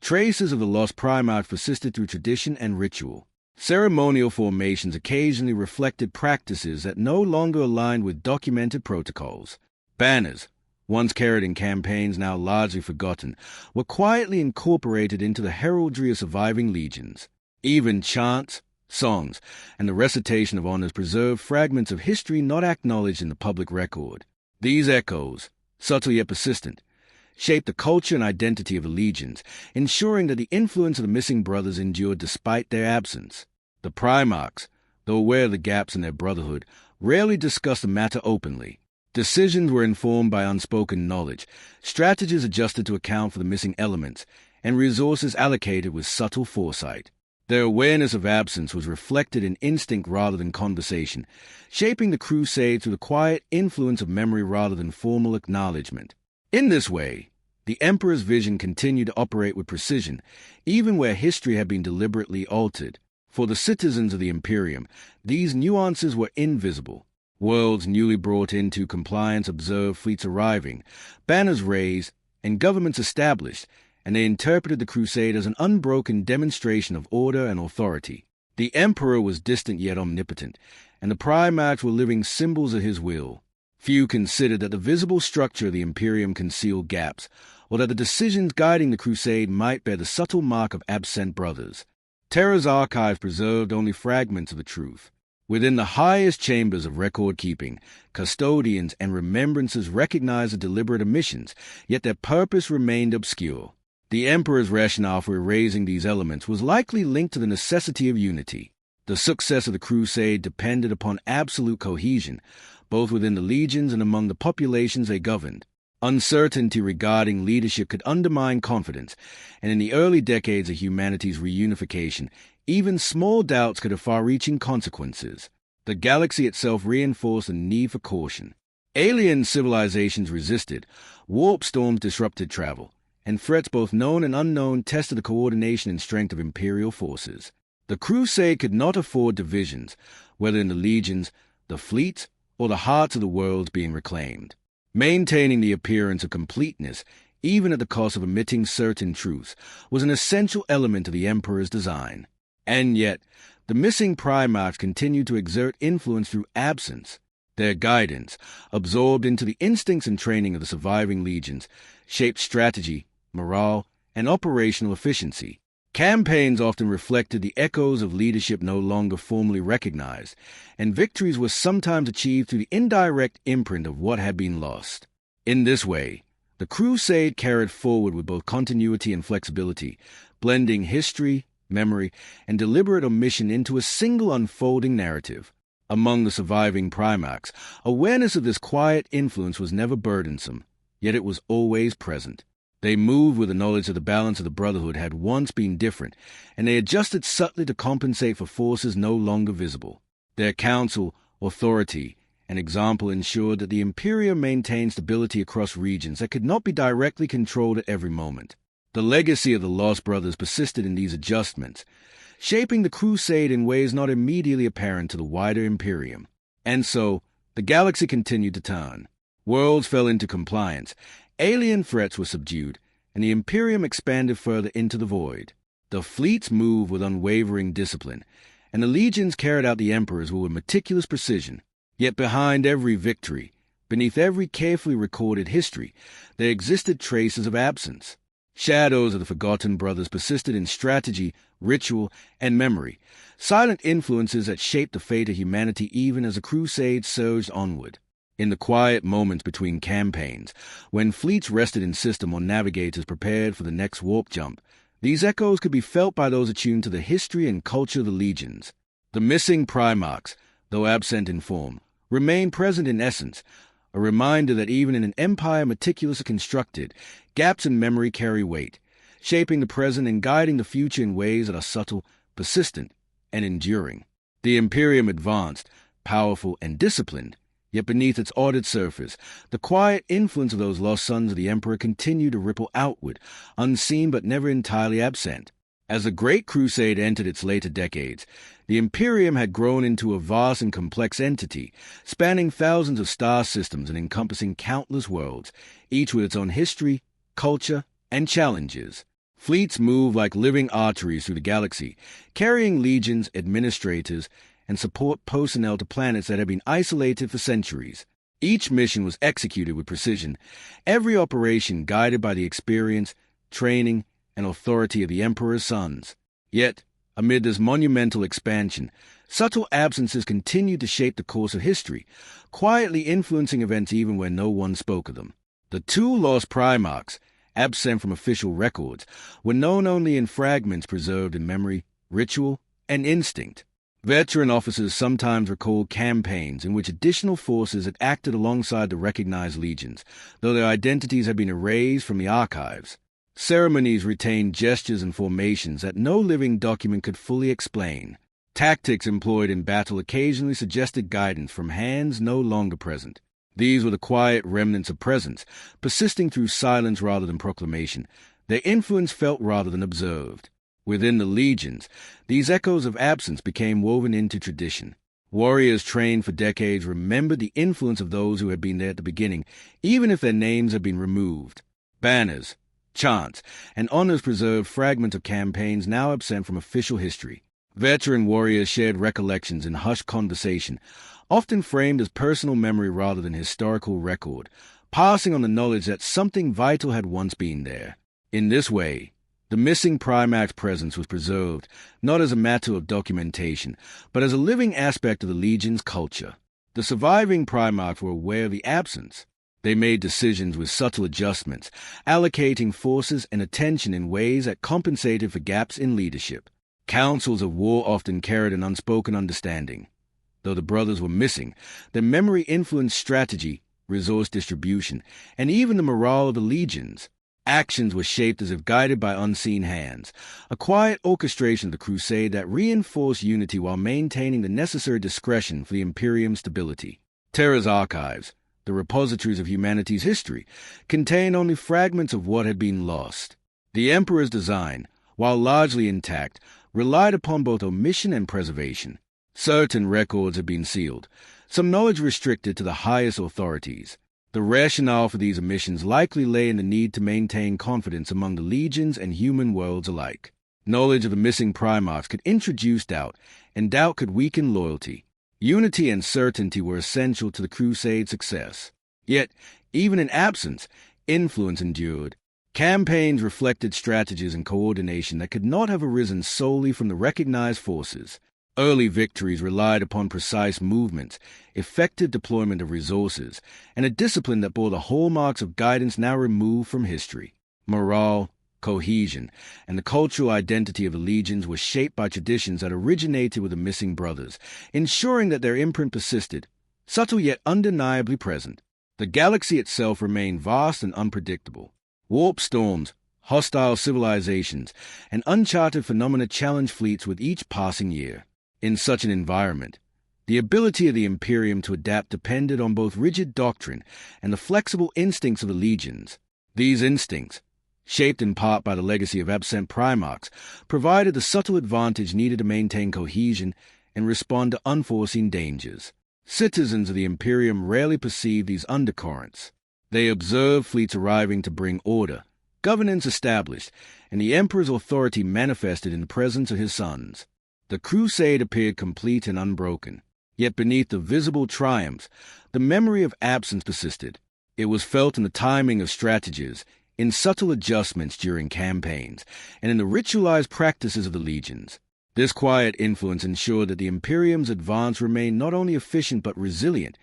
Speaker 1: traces of the lost Primarchs persisted through tradition and ritual. Ceremonial formations occasionally reflected practices that no longer aligned with documented protocols. Banners, once carried in campaigns now largely forgotten, were quietly incorporated into the heraldry of surviving legions. Even chants, songs, and the recitation of honors preserved fragments of history not acknowledged in the public record. These echoes, subtle yet persistent, shaped the culture and identity of the legions, ensuring that the influence of the missing brothers endured despite their absence. The Primarchs, though aware of the gaps in their brotherhood, rarely discussed the matter openly. Decisions were informed by unspoken knowledge, strategies adjusted to account for the missing elements, and resources allocated with subtle foresight. Their awareness of absence was reflected in instinct rather than conversation, shaping the Crusade through the quiet influence of memory rather than formal acknowledgement. In this way, the Emperor's vision continued to operate with precision, even where history had been deliberately altered. For the citizens of the Imperium, these nuances were invisible. Worlds newly brought into compliance observed fleets arriving, banners raised, and governments established, and they interpreted the Crusade as an unbroken demonstration of order and authority. The Emperor was distant yet omnipotent, and the Primarchs were living symbols of his will. Few considered that the visible structure of the Imperium concealed gaps, or that the decisions guiding the Crusade might bear the subtle mark of absent brothers. Terra's archives preserved only fragments of the truth. Within the highest chambers of record-keeping, custodians and remembrances recognized the deliberate omissions, yet their purpose remained obscure. The Emperor's rationale for erasing these elements was likely linked to the necessity of unity. The success of the Crusade depended upon absolute cohesion, both within the legions and among the populations they governed. Uncertainty regarding leadership could undermine confidence, and in the early decades of humanity's reunification, even small doubts could have far-reaching consequences. The galaxy itself reinforced the need for caution. Alien civilizations resisted, warp storms disrupted travel, and threats both known and unknown tested the coordination and strength of Imperial forces. The Crusade could not afford divisions, whether in the legions, the fleets, or the hearts of the worlds being reclaimed. Maintaining the appearance of completeness, even at the cost of omitting certain truths, was an essential element of the Emperor's design. And yet, the missing Primarchs continued to exert influence through absence. Their guidance, absorbed into the instincts and training of the surviving legions, shaped strategy, morale, and operational efficiency. Campaigns often reflected the echoes of leadership no longer formally recognized, and victories were sometimes achieved through the indirect imprint of what had been lost. In this way, the Crusade carried forward with both continuity and flexibility, blending history, memory, and deliberate omission into a single unfolding narrative. Among the surviving Primarchs, awareness of this quiet influence was never burdensome, yet it was always present. They moved with the knowledge that the balance of the Brotherhood had once been different, and they adjusted subtly to compensate for forces no longer visible. Their counsel, authority, and example ensured that the Imperium maintained stability across regions that could not be directly controlled at every moment. The legacy of the Lost Brothers persisted in these adjustments, shaping the Crusade in ways not immediately apparent to the wider Imperium. And so, the galaxy continued to turn. Worlds fell into compliance, alien threats were subdued, and the Imperium expanded further into the void. The fleets moved with unwavering discipline, and the legions carried out the Emperor's will with meticulous precision. Yet behind every victory, beneath every carefully recorded history, there existed traces of absence. Shadows of the forgotten brothers persisted in strategy, ritual, and memory, silent influences that shaped the fate of humanity even as the Crusade surged onward. In the quiet moments between campaigns, when fleets rested in system or navigators prepared for the next warp jump, these echoes could be felt by those attuned to the history and culture of the legions. The missing Primarchs, though absent in form, remained present in essence, a reminder that even in an empire meticulously constructed, gaps in memory carry weight, shaping the present and guiding the future in ways that are subtle, persistent, and enduring. The Imperium advanced, powerful and disciplined, yet beneath its ordered surface, the quiet influence of those lost sons of the Emperor continued to ripple outward, unseen but never entirely absent. As the Great Crusade entered its later decades, the Imperium had grown into a vast and complex entity, spanning thousands of star systems and encompassing countless worlds, each with its own history, culture, and challenges. Fleets moved like living arteries through the galaxy, carrying legions, administrators, and support personnel to planets that had been isolated for centuries. Each mission was executed with precision, every operation guided by the experience, training, and authority of the Emperor's sons. Yet, amid this monumental expansion, subtle absences continued to shape the course of history, quietly influencing events even when no one spoke of them. The two lost Primarchs, absent from official records, were known only in fragments preserved in memory, ritual, and instinct. Veteran officers sometimes recalled campaigns in which additional forces had acted alongside the recognized legions, though their identities had been erased from the archives. Ceremonies retained gestures and formations that no living document could fully explain. Tactics employed in battle occasionally suggested guidance from hands no longer present. These were the quiet remnants of presence, persisting through silence rather than proclamation, their influence felt rather than observed. Within the legions, these echoes of absence became woven into tradition. Warriors trained for decades remembered the influence of those who had been there at the beginning, even if their names had been removed. Banners, chants, and honors preserved fragments of campaigns now absent from official history. Veteran warriors shared recollections in hushed conversation, often framed as personal memory rather than historical record, passing on the knowledge that something vital had once been there. In this way, the missing Primarch's presence was preserved, not as a matter of documentation, but as a living aspect of the Legion's culture. The surviving Primarchs were aware of the absence. They made decisions with subtle adjustments, allocating forces and attention in ways that compensated for gaps in leadership. Councils of war often carried an unspoken understanding. Though the brothers were missing, their memory influenced strategy, resource distribution, and even the morale of the legions. Actions were shaped as if guided by unseen hands, a quiet orchestration of the Crusade that reinforced unity while maintaining the necessary discretion for the Imperium's stability. Terra's archives, the repositories of humanity's history, contained only fragments of what had been lost. The Emperor's design, while largely intact, relied upon both omission and preservation. Certain records had been sealed, some knowledge restricted to the highest authorities. The rationale for these omissions likely lay in the need to maintain confidence among the legions and human worlds alike. Knowledge of the missing Primarchs could introduce doubt, and doubt could weaken loyalty. Unity and certainty were essential to the Crusade's success. Yet, even in absence, influence endured. Campaigns reflected strategies and coordination that could not have arisen solely from the recognized forces. Early victories relied upon precise movements, effective deployment of resources, and a discipline that bore the hallmarks of guidance now removed from history. Morale, cohesion, and the cultural identity of the legions were shaped by traditions that originated with the missing brothers, ensuring that their imprint persisted, subtle yet undeniably present. The galaxy itself remained vast and unpredictable. Warp storms, hostile civilizations, and uncharted phenomena challenged fleets with each passing year. In such an environment, the ability of the Imperium to adapt depended on both rigid doctrine and the flexible instincts of the legions. These instincts, shaped in part by the legacy of absent Primarchs, provided the subtle advantage needed to maintain cohesion and respond to unforeseen dangers. Citizens of the Imperium rarely perceived these undercurrents. They observed fleets arriving to bring order, governance established, and the Emperor's authority manifested in the presence of his sons. The Crusade appeared complete and unbroken, yet beneath the visible triumphs, the memory of absence persisted. It was felt in the timing of strategies, in subtle adjustments during campaigns, and in the ritualized practices of the legions. This quiet influence ensured that the Imperium's advance remained not only efficient but resilient,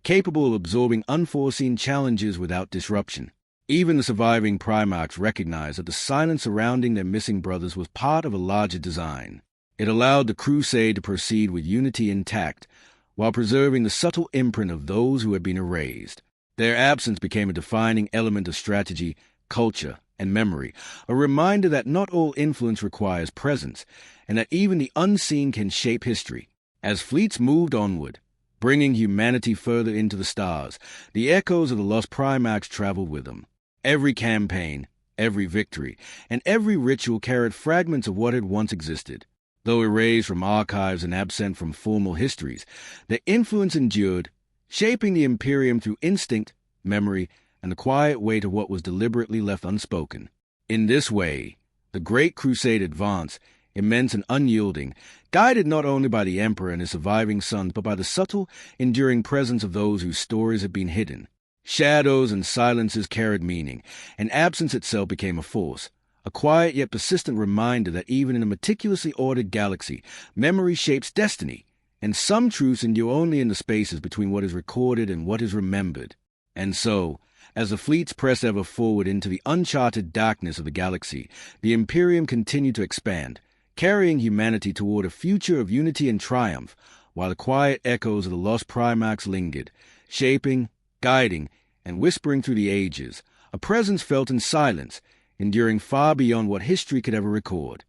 Speaker 1: capable of absorbing unforeseen challenges without disruption. Even the surviving Primarchs recognized that the silence surrounding their missing brothers was part of a larger design. It allowed the Crusade to proceed with unity intact, while preserving the subtle imprint of those who had been erased. Their absence became a defining element of strategy, culture, and memory, a reminder that not all influence requires presence, and that even the unseen can shape history. As fleets moved onward, bringing humanity further into the stars, the echoes of the lost Primarchs traveled with them. Every campaign, every victory, and every ritual carried fragments of what had once existed. Though erased from archives and absent from formal histories, their influence endured, shaping the Imperium through instinct, memory, and the quiet weight of what was deliberately left unspoken. In this way, the Great Crusade advance, immense and unyielding, guided not only by the Emperor and his surviving sons, but by the subtle, enduring presence of those whose stories had been hidden. Shadows and silences carried meaning, and absence itself became a force, a quiet yet persistent reminder that even in a meticulously ordered galaxy, memory shapes destiny, and some truths endure only in the spaces between what is recorded and what is remembered. And so, as the fleets pressed ever forward into the uncharted darkness of the galaxy, the Imperium continued to expand, carrying humanity toward a future of unity and triumph, while the quiet echoes of the lost Primarchs lingered, shaping, guiding, and whispering through the ages, a presence felt in silence, enduring far beyond what history could ever record.